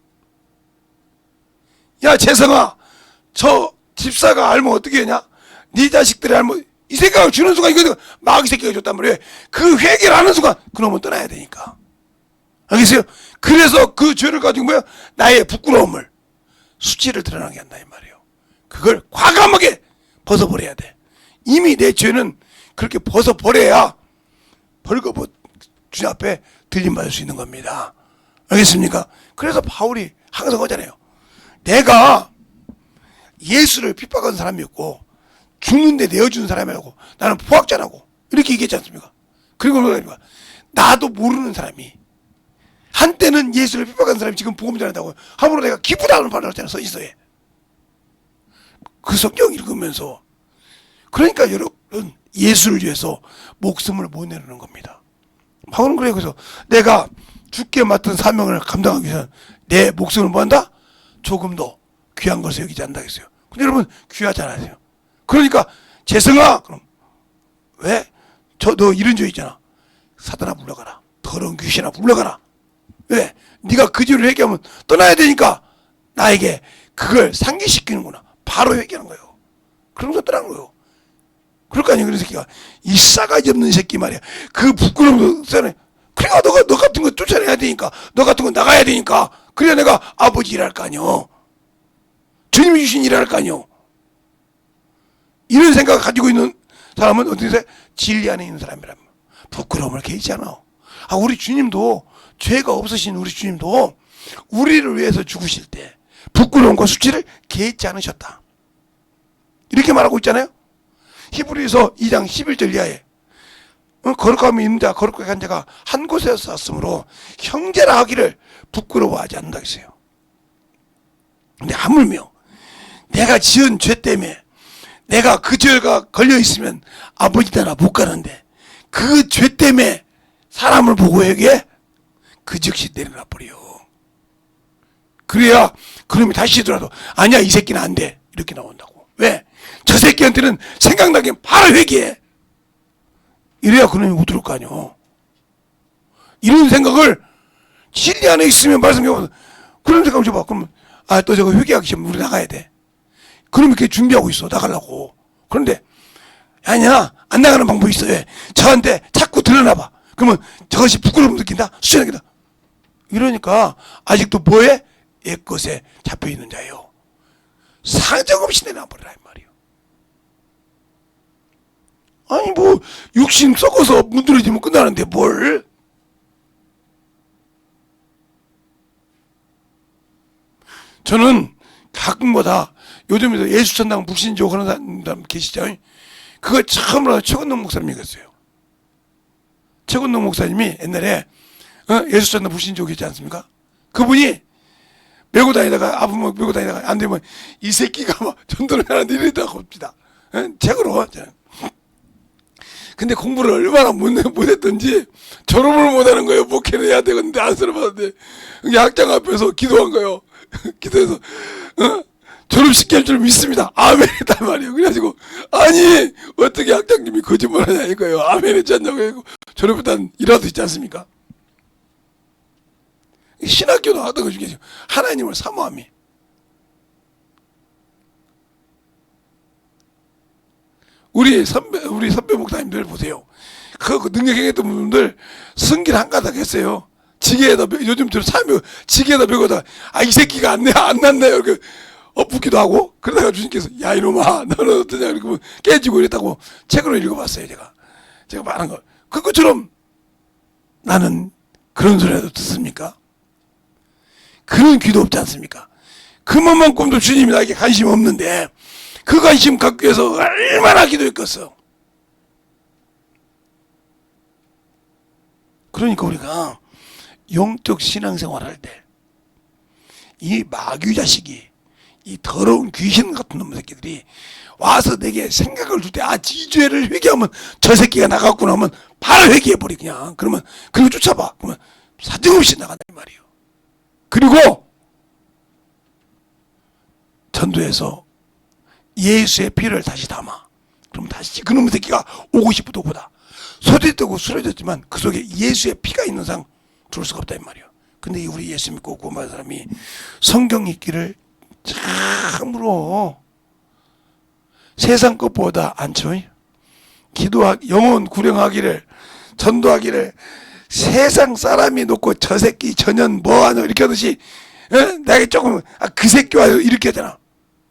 야 재성아 저 집사가 알면 어떻게 하냐? 네 자식들이 알면 이 생각을 주는 순간 이거 마귀 새끼가 줬단 말이에요. 그 회개를 하는 순간 그놈은 떠나야 되니까. 알겠어요? 그래서 그 죄를 가지고 뭐야? 나의 부끄러움을 수치를 드러나게 한다 이 말이에요. 그걸 과감하게 벗어버려야 돼. 이미 내 죄는 그렇게 벗어버려야 벌거벗 주님 앞에 들림받을 수 있는 겁니다. 알겠습니까? 그래서 바울이 항상 하잖아요. 내가 예수를 핍박한 사람이었고 죽는데 내어주는 사람이라고 나는 포악자라고 이렇게 얘기했지 않습니까? 그리고 뭐가 나도 모르는 사람이 한때는 예수를 핍박한 사람이 지금 복음 전한다고 함부로 내가 기쁘다는 말을 했잖아. 서있어에 그 성경 읽으면서. 그러니까 여러분 예수를 위해서 목숨을 못 내놓는 겁니다. 바울은 그래요. 그래서 내가 죽게 맡은 사명을 감당하기 위해서 내 목숨을 뭐 한다? 조금 더 귀한 것을 여기지 않는다 했어요. 근데 여러분 귀하지 않으세요? 그러니까 재성아 그럼 왜? 너 이런 죄 있잖아. 사단아 물러가라. 더러운 귀신아 물러가라. 왜? 네가 그 죄를 회개하면 떠나야 되니까 나에게 그걸 상기시키는구나. 바로 회개하는 거예요. 그러면서 떠나는 거예요. 그럴 거 아니에요. 그런 새끼가 이 싸가지 없는 새끼 말이야. 그 부끄러운 거 그러니까 너 같은 거 쫓아내야 되니까 너 같은 거 나가야 되니까 그래야 내가 아버지 일할 거 아니요. 주님이 주신 일할 거 아니요. 이런 생각을 가지고 있는 사람은 어떻게 돼? 진리 안에 있는 사람이라면 부끄러움을 개의치 않아. 우리 주님도 죄가 없으신 우리 주님도 우리를 위해서 죽으실 때 부끄러움과 수치를 개의치 않으셨다. 이렇게 말하고 있잖아요. 히브리서 2장 11절 이하에 거룩함이 있는 자 거룩하게 한 자가 한 곳에서 쌌으므로 형제라 하기를 부끄러워하지 않는다 했어요. 근데 하물며 내가 지은 죄 때문에 내가 그 죄가 걸려 있으면 아버지 나라 못 가는데 그 죄 때문에 사람을 보고 회개해? 그 즉시 내려놔 버려. 그래야 그놈이 다시 들어도 아니야 이 새끼는 안 돼 이렇게 나온다고. 왜? 저 새끼한테는 생각나기엔 바로 회개해. 이래야 그놈이 못 들을 거 아니오. 이런 생각을 진리 안에 있으면 말씀해. 그런 생각을 줘봐. 그러면 또 저거 회개하기 싫으면 우리 나가야 돼. 그럼 이렇게 준비하고 있어 나가려고. 그런데 아니야 안 나가는 방법이 있어. 왜? 저한테 자꾸 들러나봐. 그러면 저것이 부끄러움 느낀다 수치한다. 이러니까 아직도 뭐해? 옛것에 잡혀있는 자예요. 사정없이 내놔버리라 이 말이에요. 아니 뭐 육신 썩어서 문드러지면 끝나는데 뭘. 저는 가끔마다 요즘에도 예수천당 불신조 그런 사람 계시죠? 그거 처음으로 최건동 목사님이 그랬어요. 최건동 목사님이 옛날에 예수천당 불신조 계시지 않습니까? 그분이 메고 다니다가 아프면 메고 다니다가 안 되면 이 새끼가 막 전도를 하는데 이러다가 옵니다. 책으로. 근데 공부를 얼마나 못했던지 졸업을 못하는 거예요. 목회를 해야 되는데 안수를 받았는데 학장 앞에서 기도한 거예요. 기도해서 졸업시킬 줄 믿습니다. 아멘 했단 말이에요. 그래가지고 아니 어떻게 학장님이 거짓말하냐 이거예요. 아멘 했지 않냐고. 졸업했다는 일화도 있지 않습니까? 신학교 나왔던 것 중에 하나님을 사모함이. 우리 선배 목사님들 보세요. 그 능력 행했던 분들 승길 한 가닥 했어요. 지게에다, 요즘처럼 삶에 지게에다 메고다, 이 새끼가 안 났네요. 이렇게 엎붓기도 하고, 그러다가 주님께서, 야, 이놈아, 너는 어떠냐. 이렇게 깨지고 이랬다고 책으로 읽어봤어요, 제가 말한 거. 그것처럼 나는 그런 소리라도 듣습니까? 그런 귀도 없지 않습니까? 그만큼도 주님이 나에게 관심 없는데, 그 관심 갖기 위해서 얼마나 기도했겠어. 그러니까 우리가 영적 신앙생활 할 때 이 마귀 자식이, 이 더러운 귀신 같은 놈 새끼들이 와서 내게 생각을 줄 때, 지죄를 회개하면 저 새끼가 나갔구나 하면 바로 회개해버리. 그냥 그러면 그리고 쫓아봐. 그러면 사정없이 나간단 말이에요. 그리고 전도해서 예수의 피를 다시 담아. 그럼 다시 그놈의 새끼가 오고 싶어도 보다. 소리뜨고 쓰러졌지만 그 속에 예수의 피가 있는 상 들을 수가 없다 이 말이에요. 근데 우리 예수 믿고 구원받은 사람이 성경 읽기를 참으로 세상 것보다 않죠. 영혼 구령하기를, 전도하기를 세상 사람이 놓고 저 새끼 전년 뭐하냐 이렇게 하듯이, 내가 조금 그 새끼와 이렇게 하잖아.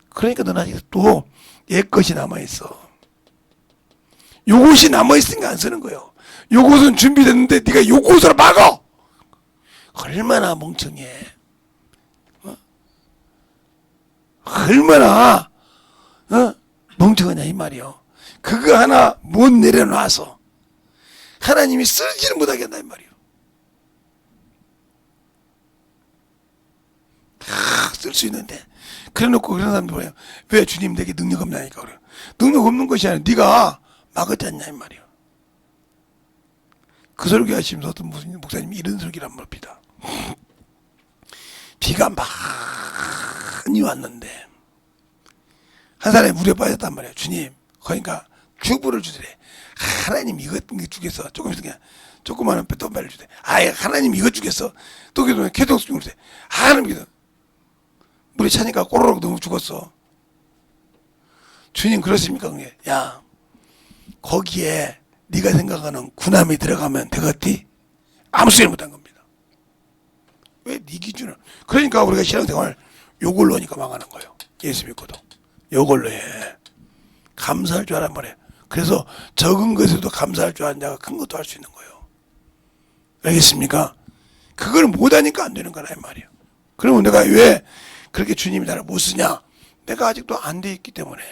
그러니까 넌 아직 또 옛것이 남아있어. 요것이 남아있으니까 안 쓰는 거예요. 요것은 준비됐는데 네가 요것으로 막어. 얼마나 멍청해. 얼마나 멍청하냐 이 말이요. 그거 하나 못 내려놔서 하나님이 쓰지를 못하게 한다 이 말이요. 다 쓸 수 있는데 그래놓고 그런 사람들 뭐예요? 왜 주님 내게 능력 없나니까 그래요. 능력 없는 것이 아니라 네가 막았지 않냐 이 말이요. 그 설교 하시면서 어떤 무슨 목사님이 이런 설교를 한번 합니다. 비가 많이 왔는데 한 사람이 물에 빠졌단 말이에요. 주님, 그러니까 주부를 주시래. 하나님 이것 주겠어. 조금 있으면 조그마한 뱃돈발을 주대. 하나님 이것 주겠어. 또 그러면 개동수 주대. 하나님 이것. 물에 차니까 꼬르륵 너무 죽었어. 주님 그렇습니까? 그게 야, 거기에 네가 생각하는 군함이 들어가면 되겠디? 아무 소리 못한 겁니다. 왜 네 기준을? 그러니까 우리가 신앙생활 요걸로 하니까 망하는 거예요. 예수 믿고도 요걸로 해. 감사할 줄 알란 말이에요. 그래서 적은 것에도 감사할 줄 아는 자가 큰 것도 할 수 있는 거예요. 알겠습니까? 그걸 못하니까 안 되는 거라 이 말이에요. 그러면 내가 왜 그렇게 주님이 나를 못 쓰냐? 내가 아직도 안 돼 있기 때문에.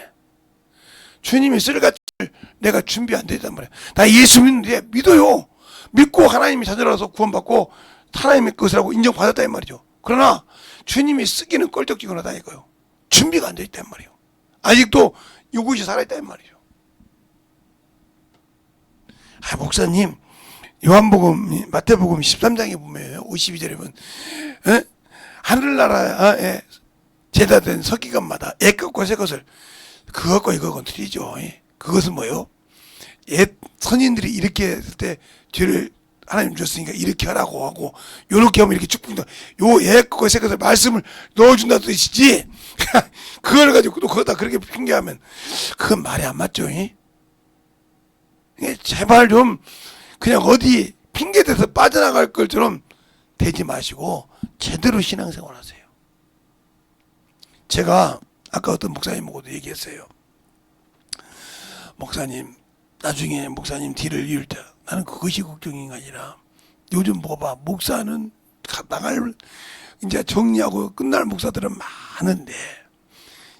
주님이 쓸 가치를 내가 준비 안 되단 말이에요. 나 예수 믿는데 믿어요. 믿고 하나님이 자녀라서 구원받고 하나님의 것이라고 인정받았다 이 말이죠. 그러나 주님이 쓰기는 껄쩍지근 하다니까요. 준비가 안 돼 있단 말이에요. 아직도 이것이 살아있다 이 말이죠. 목사님, 요한복음, 마태복음 13장에 보면 52절에 보면 하늘나라에 제자된 서기관마다 옛것과 새것을, 그것과 이것은 틀리죠. 그것은 뭐예요? 옛 선인들이 이렇게 했을 때 죄를 하나님 주셨으니까 이렇게 하라고 하고, 요렇게 하면 이렇게 축복한다. 요 옛것과 새것을 말씀을 넣어준다는 뜻이지. 그걸 가지고 또 거기다 그렇게 핑계하면 그건 말이 안 맞죠. 제발 좀 그냥 어디 핑계대서 빠져나갈 것처럼 되지 마시고 제대로 신앙생활 하세요. 제가 아까 어떤 목사님하고도 얘기했어요. 목사님, 나중에 목사님 뒤를 이을 때 나는 그것이 걱정인 게 아니라 요즘 봐봐, 목사는 나갈 이제 정리하고 끝날 목사들은 많은데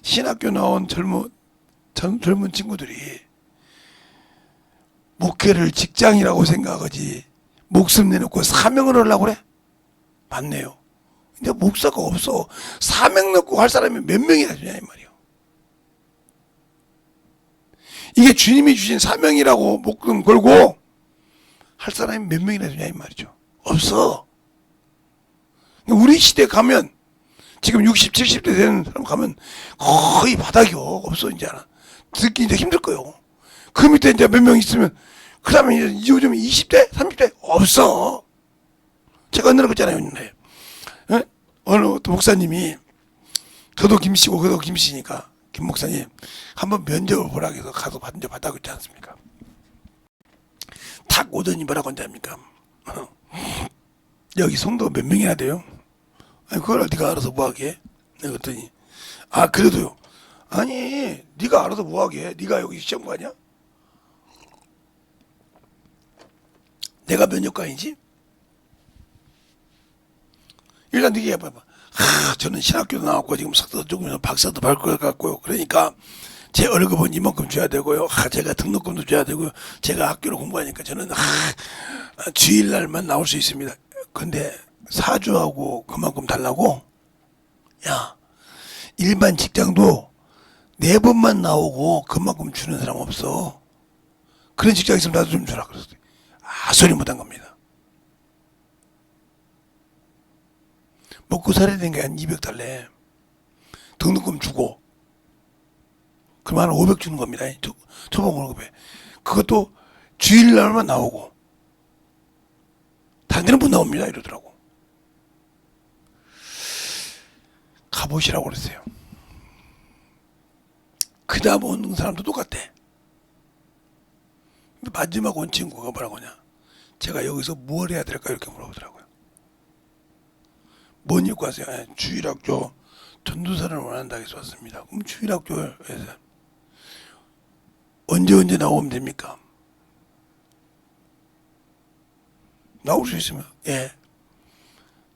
신학교 나온 젊은 친구들이 목회를 직장이라고 생각하지 목숨 내놓고 사명을 하려고 그래? 맞네요. 근데 목사가 없어. 사명 놓고 할 사람이 몇 명이나 되냐 이 말이에요. 이게 주님이 주신 사명이라고 목숨 걸고 할 사람이 몇 명이나 되냐 이 말이죠. 없어. 우리 시대 가면 지금 60, 70대 되는 사람 가면 거의 바닥이요. 없어 이제는. 듣기 이제 힘들 거요. 그 밑에 이제 몇 명 있으면 그 다음에 요즘 20대, 30대 없어. 제가 언제나 그랬잖아요. 예? 어느 또 목사님이 저도 김씨고 그도 김씨니까 김 목사님 한번 면접을 보라고 해서 가서 면접 받다고 했지 않습니까? 탁 오더니 뭐라고 한답니까? 여기 성도 몇 명이나 돼요? 아니 그걸 네가 알아서 뭐하게? 내가 그랬더니 아 그래도요. 아니 네가 알아서 뭐하게? 네가 여기 시험 가냐? 내가 면접관이지? 일단 네가 해봐봐. 저는 신학교도 나왔고 지금 석사도 조금 박사도 밟을 것 같고요. 그러니까 제 월급은 이만큼 줘야 되고요. 제가 등록금도 줘야 되고요. 제가 학교를 공부하니까 저는 주일날만 나올 수 있습니다. 근데 사주하고 그만큼 달라고? 야, 일반 직장도 4번만 나오고 그만큼 주는 사람 없어. 그런 직장 있으면 나도 좀 주라 그랬어요. 소리 못한 겁니다. 먹고 살아야 되는 게 한 200달러. 등록금 주고. 그러면 한 500 주는 겁니다. 초봉 월급에. 그것도 주일날만 나오고. 다른 데는 못 나옵니다. 이러더라고. 가보시라고 그랬어요. 그 다음 오는 사람도 똑같대. 마지막 온 친구가 뭐라고 하냐. 제가 여기서 뭘 해야 될까 이렇게 물어보더라고요. 뭔 입고 하세요? 주일학교 전도사를 원한다고 해서 왔습니다. 그럼 주일학교에서 언제 나오면 됩니까? 나올 수 있으면 예.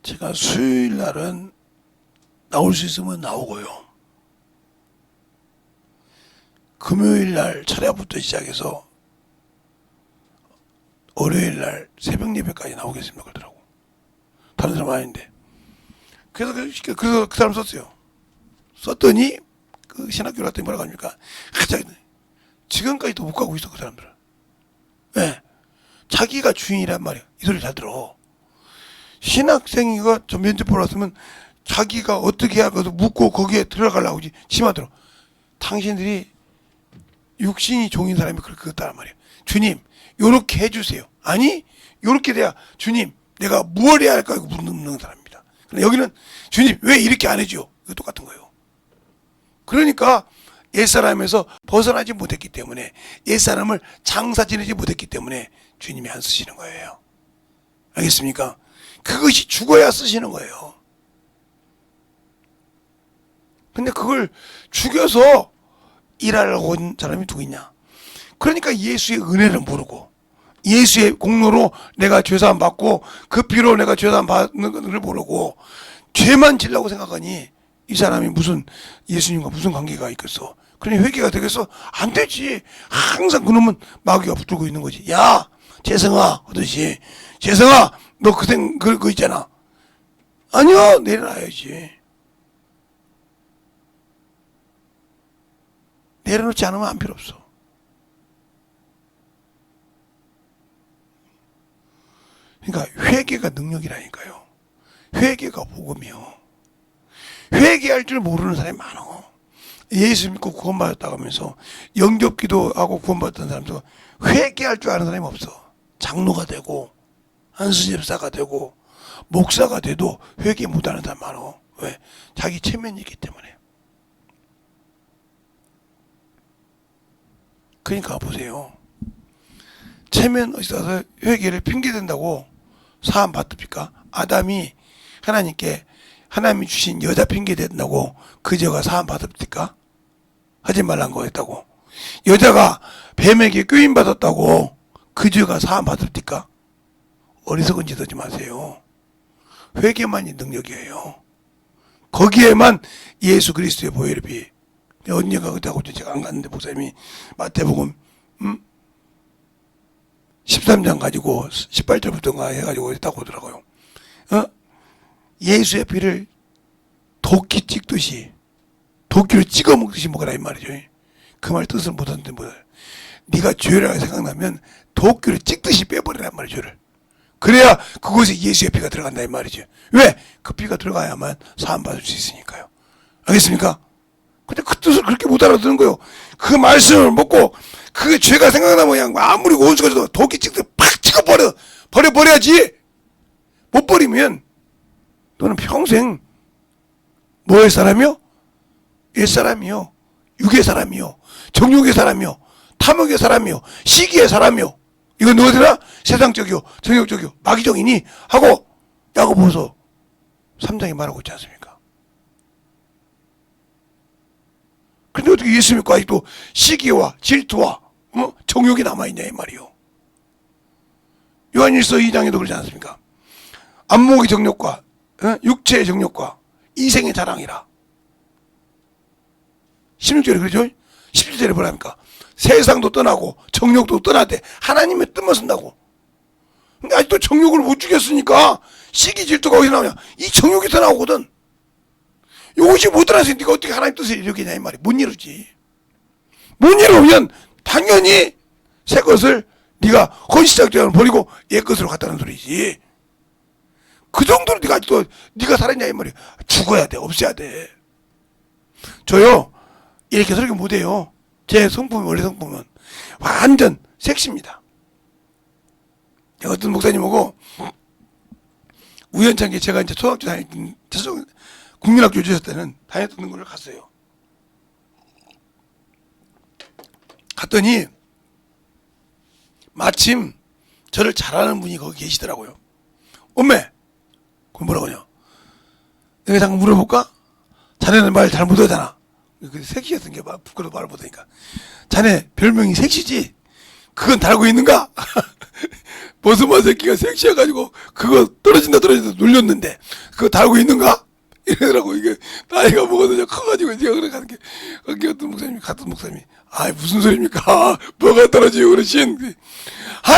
제가 수요일 날은 나올 수 있으면 나오고요. 금요일 날 철야부터 시작해서 월요일 날 새벽 예배까지 나오겠습니다. 그러더라고. 다른 사람 아닌데. 그래서 그 사람 썼어요. 썼더니 그 신학교 갔더니 뭐라고 합니까? 지금까지도 못 가고 있어 그 사람들은. 왜? 자기가 주인이란 말이야. 이 소리 잘 들어. 신학생이가 저 면접 보러 왔으면 자기가 어떻게 해야 그래서 묻고 거기에 들어가려고 하지. 지마들어. 당신들이 육신이 종인 사람이 그렇게 했단 말이야. 주님, 요렇게 해주세요. 아니, 요렇게 돼야 주님, 내가 무엇 해야 할까? 이거 묻는 사람입니다. 여기는 주님, 왜 이렇게 안 해줘? 이거 똑같은 거예요. 그러니까 옛사람에서 벗어나지 못했기 때문에 옛사람을 장사 지내지 못했기 때문에 주님이 안 쓰시는 거예요. 알겠습니까? 그것이 죽어야 쓰시는 거예요. 근데 그걸 죽여서 일하려고 온 사람이 누구 있냐? 그러니까 예수의 은혜를 모르고 예수의 공로로 내가 죄사함 받고 그 피로 내가 죄사함 받는 것을 모르고 죄만 지려고 생각하니 이 사람이 무슨 예수님과 무슨 관계가 있겠어? 그러니 회개가 되겠어? 안 되지. 항상 그놈은 마귀가 붙들고 있는 거지. 야, 재성아, 하듯이 재성아, 너 그거 있잖아. 아니요, 내려놔야지. 내려놓지 않으면 안 필요 없어. 그러니까 회개가 능력이라니까요. 회개가 복음이요. 회개할 줄 모르는 사람이 많어. 예수 믿고 구원받았다고 하면서 영접기도 하고 구원받았던 사람도 회개할 줄 아는 사람이 없어. 장로가 되고 안수집사가 되고 목사가 돼도 회개 못하는 사람 많어. 왜? 자기 체면이 있기 때문에. 그러니까 보세요. 체면 있어서 회개를 핑계댄다고 사함 받습니까? 아담이 하나님께 하나님이 주신 여자 핑계댄다고 그 죄가 사함 받습니까? 하지 말란 거였다고. 여자가 뱀에게 꾀임 받았다고 그 죄가 사함 받습니까? 어리석은 짓 하지 마세요. 회개만이 능력이에요. 거기에만 예수 그리스도의 보혈이 언니가 그때하고 제가 안 갔는데 목사님이 마태복음 13장 가지고 18절부터인가 해가지고 했다고 하더라고요. 예수의 피를 도끼 찍듯이 도끼를 찍어 먹듯이 먹으라 이 말이죠. 그 말 뜻을 못하는데 뭐야. 네가 죄라고 생각나면 도끼를 찍듯이 빼버리란 말이죠. 죄를. 그래야 그곳에 예수의 피가 들어간다 이 말이죠. 왜? 그 피가 들어가야만 사함 받을 수 있으니까요. 알겠습니까? 근데 그 뜻을 그렇게 못 알아듣는 거예요. 그 말씀을 먹고 그 죄가 생각나면 그냥 아무리 원수가 져도 도끼 찍듯 팍 버려야지. 못 버리면 너는 평생 뭐의 사람이요? 옛 사람이요, 육의 사람이요, 정욕의 사람이요, 탐욕의 사람이요, 시기의 사람이요. 이건 누가 되나? 세상적이요, 정욕적이요, 마귀적이니 하고 야고보서 3장에 말하고 있지 않습니까? 근데 어떻게 예수 믿고 아직도 시기와 질투와 정욕이 남아있냐 이 말이요. 요한일서 2장에도 그러지 않습니까? 안목의 정욕과 육체의 정욕과 이생의 자랑이라. 16절에 그러죠? 17절에 뭐랍니까? 세상도 떠나고 정욕도 떠나되 하나님의 뜻만 쓴다고. 근데 아직도 정욕을 못 죽였으니까 시기 질투가 어디서 나오냐? 이 정욕이 더 나오거든. 이것이 못 떠나서 네가 어떻게 하나님 뜻을 이루겠냐 이 말이. 못 이루지. 못 이루면 당연히 새 것을 네가 헌시작되어 버리고 옛 것으로 갖다는 소리지. 그 정도로 네가 아직도 네가 살았냐 이 말이야. 죽어야 돼, 없애야 돼. 저요 이렇게 설교 못해요. 제 성품이 원래 성품은 완전 섹시입니다. 어떤 목사님 오고 우연찮게 제가 이제 초등학교 다니던 국민학교 주셨을 때는 다녔던 걸 갔어요. 갔더니 마침 저를 잘 아는 분이 거기 계시더라고요. 엄매, 그럼 뭐라고 하냐? 내가 잠깐 물어볼까? 자네는 말 잘 못하잖아. 섹시했던 게 부끄러워 말 못하니까. 자네 별명이 섹시지? 그건 달고 있는가? 버스마 새끼가 섹시해가지고 그거 떨어진다 놀렸는데 그거 달고 있는가? 이러더라고. 이게 나이가 먹어도 커가지고 제가 그래 가는 게 거기 어떤 목사님이 같은 목사님이 무슨 소리입니까? 뭐가 떨어지고 그러신?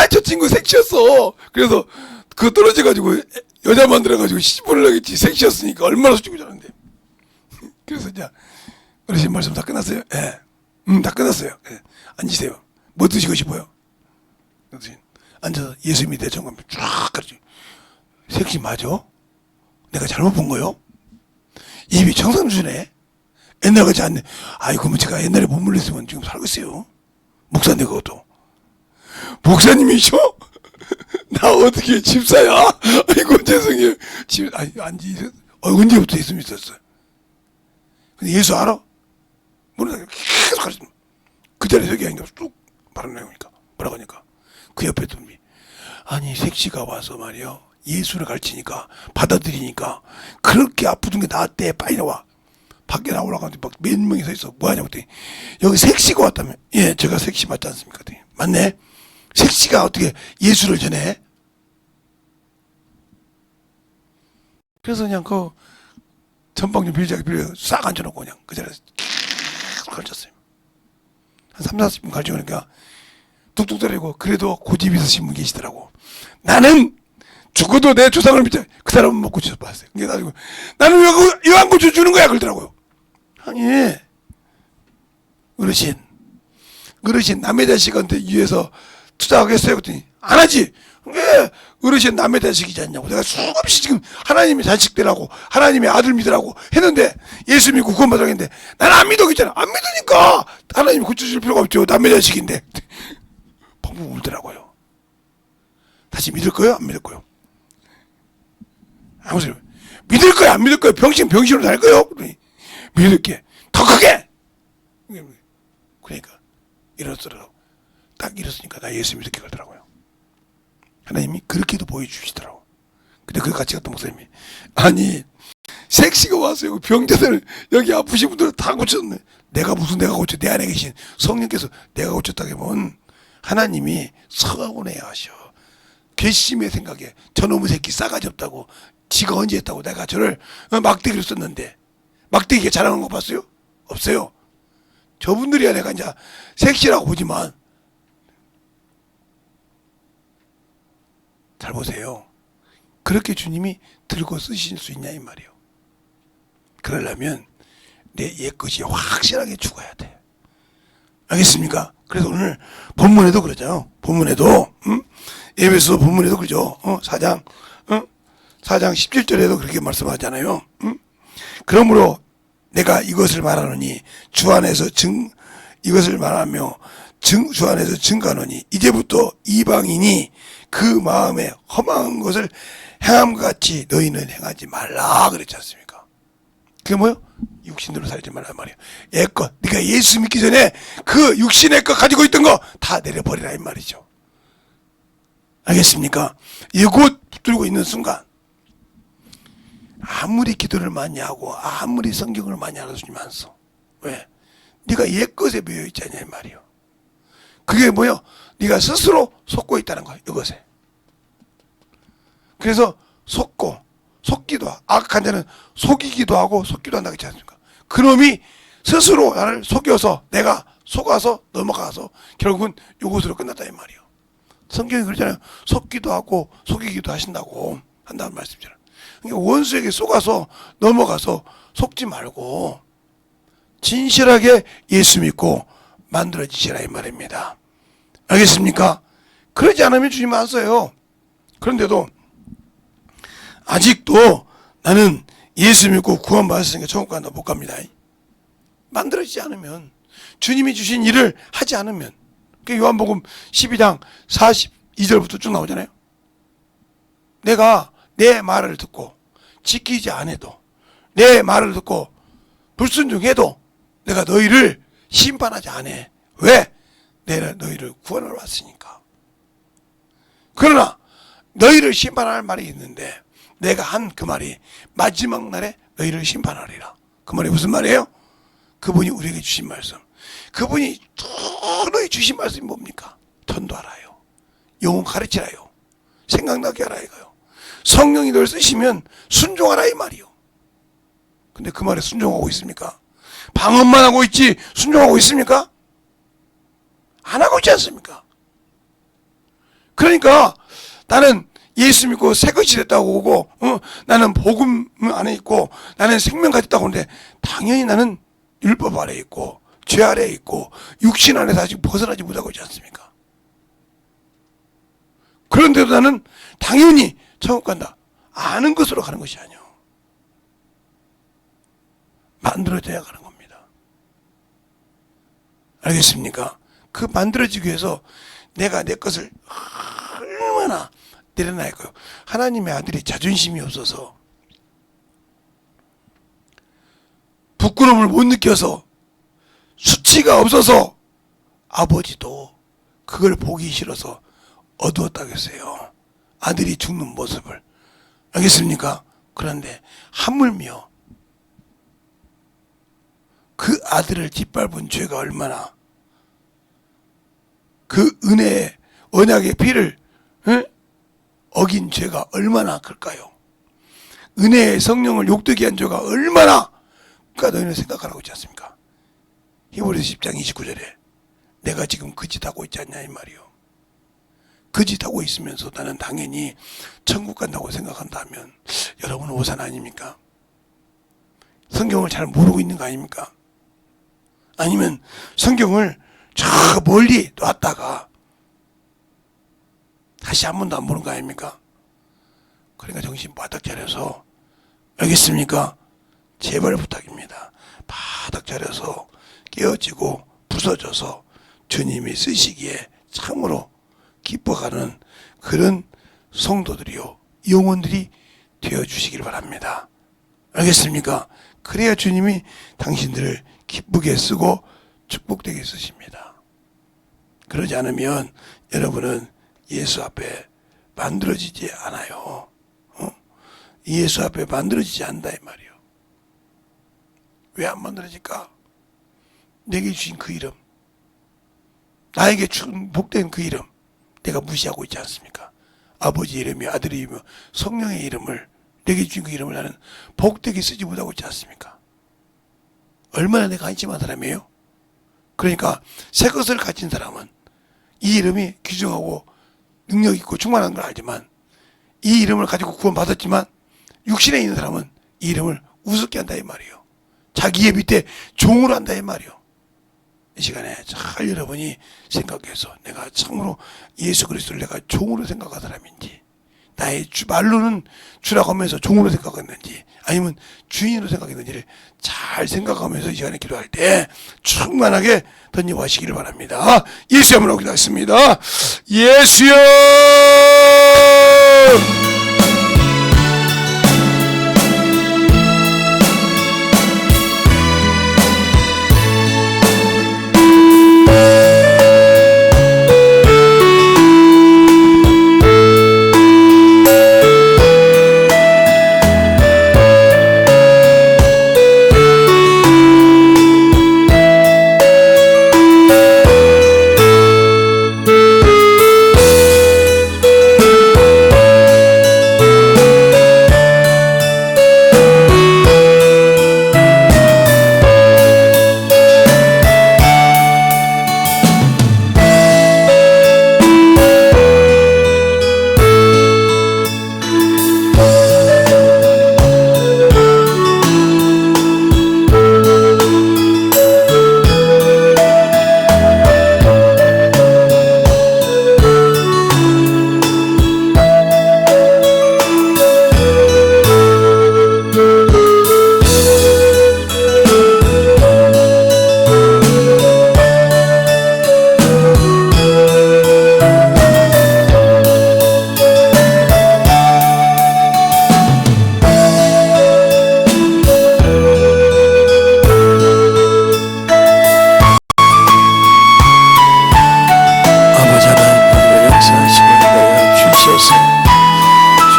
저 친구 섹시했어. 그래서 그거 떨어져가지고 여자 만들어가지고 시집보내려고 했지. 섹시했으니까 얼마나 솔직히 잘하는데. 그래서 이제 어르신 말씀 다 끝났어요? 예. 다 끝났어요. 예. 앉으세요. 뭐 드시고 싶어요? 어르신 앉아서 예수 믿대 정감 쫙 가르쳐. 섹시 맞아? 내가 잘못 본 거요? 입이 청산주네. 옛날 같지 않네. 그러면 제가 옛날에 못 물렸으면 지금 살고 있어요. 목사인데 그것도. 목사님이셔? 나 어떻게 집사야? 아이고 죄송해요. 언제부터 예수 믿었어요? 근데 예수 알아? 모르는 계속 가르쳐. 그 자리에 서기 아닌가 쭉 말하니까 뭐라고 하니까 그 옆에 둔 섹시가 와서 말이요 예수를 가르치니까 받아들이니까 그렇게 아프던 게 나았대. 빨리 나와. 밖에 나오라고 막 몇 명이 서 있어. 뭐하냐고 그랬더니 여기 섹시가 왔다며. 예, 제가 섹시 맞지 않습니까? 그랬더니 맞네. 섹시가 어떻게 예수를 전해? 그래서 그냥 그 전방 좀 빌려 싹 앉혀놓고 그냥 그 자리에서 계속 가르쳤어요. 한 30-40분 가르쳐보니까 뚝뚝 떨리고 그래도 고집 있으신 분 계시더라고. 나는 죽어도 내 조상을 믿자. 그 사람은 못 고쳐서 봤어요. 나는 왜 안 고쳐주는 거야? 그러더라고요. 아니 어르신 남의 자식한테 위해서 투자하겠어요? 그랬더니 안 하지. 왜 어르신 남의 자식이지 않냐고. 내가 수없이 지금 하나님의 자식들하고 하나님의 아들 믿으라고 했는데 예수 믿고 구원 받으라고 했는데 난 안 믿어 그랬잖아. 안 믿으니까 하나님이 고쳐줄 필요가 없죠. 남의 자식인데. 펑펑 울더라고요. 다시 믿을 거예요? 안 믿을 거예요? 아무 소리. 믿을 거야? 안 믿을 거야? 병신으로 살 거예요? 그러니 믿을게. 더 크게! 그러니까 이렇더라고. 딱 이랬으니까 나 예수 믿을게 그러더라고요. 하나님이 그렇게도 보여주시더라고. 근데 그 같이 갔던 목사님이 섹시가 와서 여기 병자들 여기 아프신 분들 다 고쳤네. 내가 고쳐. 내 안에 계신 성령께서 내가 고쳤다고 하면 하나님이 서운해야 하셔. 괘씸의 생각에 저놈의 새끼 싸가지 없다고 지가 언제 했다고 내가 저를 막대기로 썼는데 막대기가 자랑한 거 봤어요? 없어요. 저분들이야 내가 이제 섹시라고 보지만 잘 보세요. 그렇게 주님이 들고 쓰실 수 있냐 이 말이에요. 그러려면 내 옛것이 확실하게 죽어야 돼. 알겠습니까? 그래서 오늘 본문에도 그러죠. 본문에도 에베소 본문에도 그러죠. 4장 17절에도 그렇게 말씀하잖아요. 그러므로 내가 이것을 말하노니 주 안에서 이것을 말하며 주 안에서 증가하노니 이제부터 이방인이 그 마음에 허망한 것을 행함과 같이 너희는 행하지 말라 그랬지 않습니까? 그게 뭐요? 육신으로 살지 말란 말이에요. 애것, 네가 예수 믿기 전에 그 육신의 것 가지고 있던 거 다 내려버리라 이 말이죠. 알겠습니까? 이곳 붙들고 있는 순간 아무리 기도를 많이 하고 아무리 성경을 많이 알아주면서 왜? 네가 옛것에 매여 있잖냐 이 말이요. 그게 뭐요? 네가 스스로 속고 있다는 거예요. 이것에. 그래서 속기도 하고 악한 자는 속이기도 하고 속기도 한다 그랬지 않습니까? 그놈이 스스로 나를 속여서 내가 속아서 넘어가서 결국은 이것으로 끝났다 이 말이요. 성경이 그러잖아요. 속기도 하고 속이기도 하신다고 한다는 말씀이잖아요. 그러니까 원수에게 속아서 넘어가서 속지 말고 진실하게 예수 믿고 만들어지시라 이 말입니다. 알겠습니까? 그러지 않으면 주님 안 써요. 그런데도 아직도 나는 예수 믿고 구원받았으니까 천국 간다 못 갑니다. 만들어지지 않으면 주님이 주신 일을 하지 않으면 요한복음 12장 42절부터 쭉 나오잖아요. 내가 내 말을 듣고 지키지 않아도 내 말을 듣고 불순종해도 내가 너희를 심판하지 않아. 왜? 내가 너희를 구원하러 왔으니까. 그러나 너희를 심판할 말이 있는데 내가 한 그 말이 마지막 날에 너희를 심판하리라. 그 말이 무슨 말이에요? 그분이 우리에게 주신 말씀. 그분이 너희 주신 말씀이 뭡니까? 전도하라요. 영혼 가르치라요. 생각나게 하라 이거요. 성령이 널 쓰시면 순종하라 이 말이요. 근데 그 말에 순종하고 있습니까? 방언만 하고 있지 순종하고 있습니까? 안 하고 있지 않습니까? 그러니까 나는 예수 믿고 새것이 됐다고 오고 나는 복음 안에 있고 나는 생명 가졌다고 하는데 당연히 나는 율법 아래에 있고 죄 아래에 있고 육신 안에서 아직 벗어나지 못하고 있지 않습니까? 그런데도 나는 당연히 천국 간다. 아는 것으로 가는 것이 아니요. 만들어져야 가는 겁니다. 알겠습니까? 그 만들어지기 위해서 내가 내 것을 얼마나 내려놔야 할까요? 하나님의 아들이 자존심이 없어서 부끄러움을 못 느껴서 수치가 없어서 아버지도 그걸 보기 싫어서 어두웠다겠어요. 아들이 죽는 모습을. 알겠습니까? 그런데 하물며 그 아들을 짓밟은 죄가 얼마나 그 은혜의 언약의 피를 어긴 죄가 얼마나 클까요? 은혜의 성령을 욕되게 한 죄가 얼마나 그러니까 너희는 생각하라고 있지 않습니까? 히브리서 10장 29절에 내가 지금 그 짓 하고 있지 않냐 이 말이요. 그 짓 하고 있으면서 나는 당연히 천국 간다고 생각한다면 여러분은 오산 아닙니까? 성경을 잘 모르고 있는 거 아닙니까? 아니면 성경을 저 멀리 놨다가 다시 한 번도 안 보는 거 아닙니까? 그러니까 정신 바닥 차려서 알겠습니까? 제발 부탁입니다. 바닥 차려서 깨어지고 부서져서 주님이 쓰시기에 참으로 기뻐가는 그런 성도들이요 영혼들이 되어주시길 바랍니다. 알겠습니까? 그래야 주님이 당신들을 기쁘게 쓰고 축복되게 쓰십니다. 그러지 않으면 여러분은 예수 앞에 만들어지지 않아요. 예수 앞에 만들어지지 않는다 이 말이요. 왜 안 만들어질까? 내게 주신 그 이름, 나에게 준 복된 그 이름 내가 무시하고 있지 않습니까? 아버지 이름이며 아들의 이름이며 성령의 이름을 내게 주신 그 이름을 나는 복되게 쓰지 못하고 있지 않습니까? 얼마나 내가 한심한 사람이에요? 그러니까 새 것을 가진 사람은 이 이름이 귀중하고 능력 있고 충만한 걸 알지만 이 이름을 가지고 구원받았지만 육신에 있는 사람은 이 이름을 우습게 한다 이 말이에요. 자기의 밑에 종으로 한다 이 말이에요. 이 시간에 잘 여러분이 생각해서 내가 참으로 예수 그리스도를 내가 종으로 생각한 사람인지 나의 말로는 주라고 하면서 종으로 생각했는지 아니면 주인으로 생각했는지를 잘 생각하면서 이 시간에 기도할 때 충만하게 던지고 하시기를 바랍니다. 예수의 이름으로 기도하겠습니다. 예수여!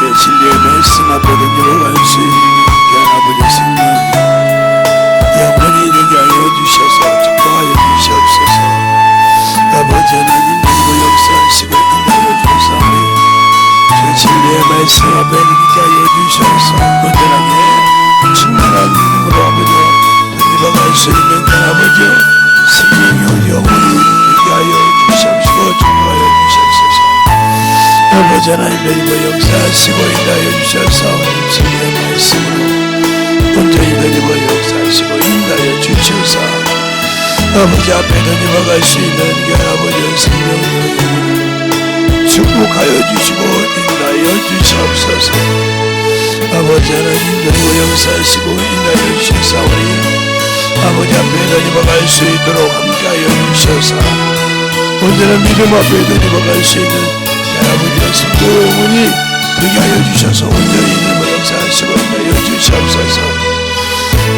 주의 진리의 말씀 앞에 던져갈 수 있는 귀한 아버지 생명 영원히 되게 하여 주셔서 축복하여 주시옵소서. 아버지 하나님 그리고 역사하시고 인도하여 주사오니 주의 진리의 말씀 앞에 되게 하여 주셔서 온전하게 충만한 믿음으로 아버지 던져갈 수 있는 귀한 아버지 생명이 영원히 되게 하여 주시옵시고 축복하여 주시옵소서. 아버지 하나님 그리고 역사하시고 인도하여 주셔서 진리의 말씀으로 온전히 그리고 역사하시고 인도하여 주셔서 아버지 앞에 던져갈 수 있는 그 아버지의 생명을 축복하여 주시고 인도하여 주시옵소서. 아버지 하나님 그리고 역사하시고 인도하여 주셔서 아버지 앞에 던져갈 수 있도록 함께하여 주셔서 온전한 믿음 앞에 던져갈 수 있는 아버지의 성도 영혼이 되게 하여 주셔서 온전히 뭐 역사하시고 인도하여 주시옵소서.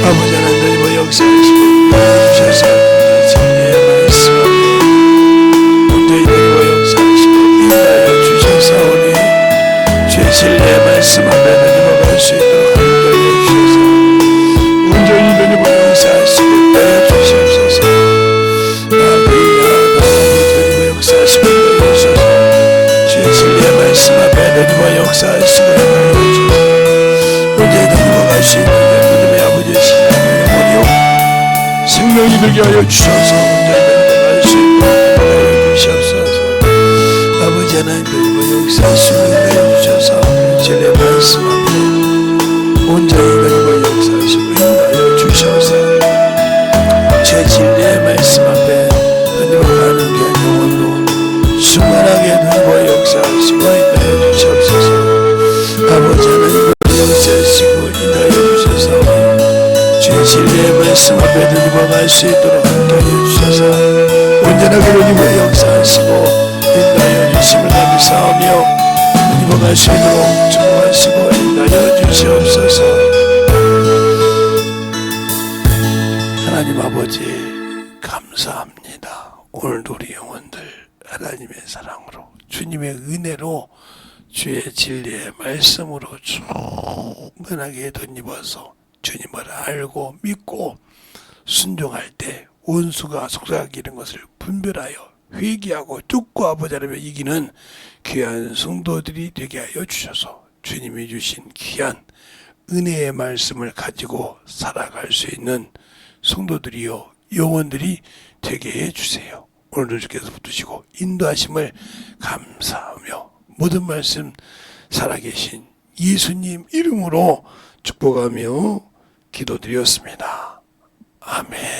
아버지 하나님 뭐 역사하시고 인도하여 주셔서 진리의 말씀 앞에 온전히 뭐 역사하시고 인도하여 주셔서 주의 진리의 말씀 앞에 갈 수 있도록 함께하여 주셔서 온전히 뭐 역사하시고 인도하여 주시옵소서. 아버지 역사하시고 인도하여 주셔서 진리의 말씀 앞에 너희와 역사하시고 인도하여 주셔서 언제 너희와 갈 수 있는 믿음의 아버지의 신앙의 영혼이요 생명이 되게 하여 주셔서 언제 너희와 갈 수 있는 인도하여 주시옵소서. 아버지 하나님 너희와 역사하시고 인도하여 주셔서 진리의 말씀 앞에 온전히 너희와 역사하시고 인도하여 주셔서 제 진리의 말씀 앞에 너희와 가는 게 영혼으로 충만하게 누리고 역사하시고 인도하여 주시옵소서. 아버지 하나님 역사하시고 인도하여 주셔서 주의 진리의 말씀 앞에 누리고 갈 수 있도록 함께하여 주셔서 온전하게 누리고 역사하시고 인도하여 주심을 감사하며 누리고 갈 수 있도록 축복하시고 인도하여 주시옵소서. 하나님 아버지 감사합니다. 오늘도 우리 영혼들 하나님의 사랑으로 주님의 은혜로 주의 진리의 말씀으로 충분하게 덧입어서 주님을 알고 믿고 순종할 때 원수가 속삭이는 것을 분별하여 회개하고 쫓고 아버지 하나님을 이기는 귀한 성도들이 되게 하여 주셔서 주님이 주신 귀한 은혜의 말씀을 가지고 살아갈 수 있는 성도들이요 영혼들이 되게 해주세요. 오늘도 주께서 붙드시고 인도하심을 감사하며 모든 말씀 살아계신 예수님 이름으로 축복하며 기도드렸습니다. 아멘.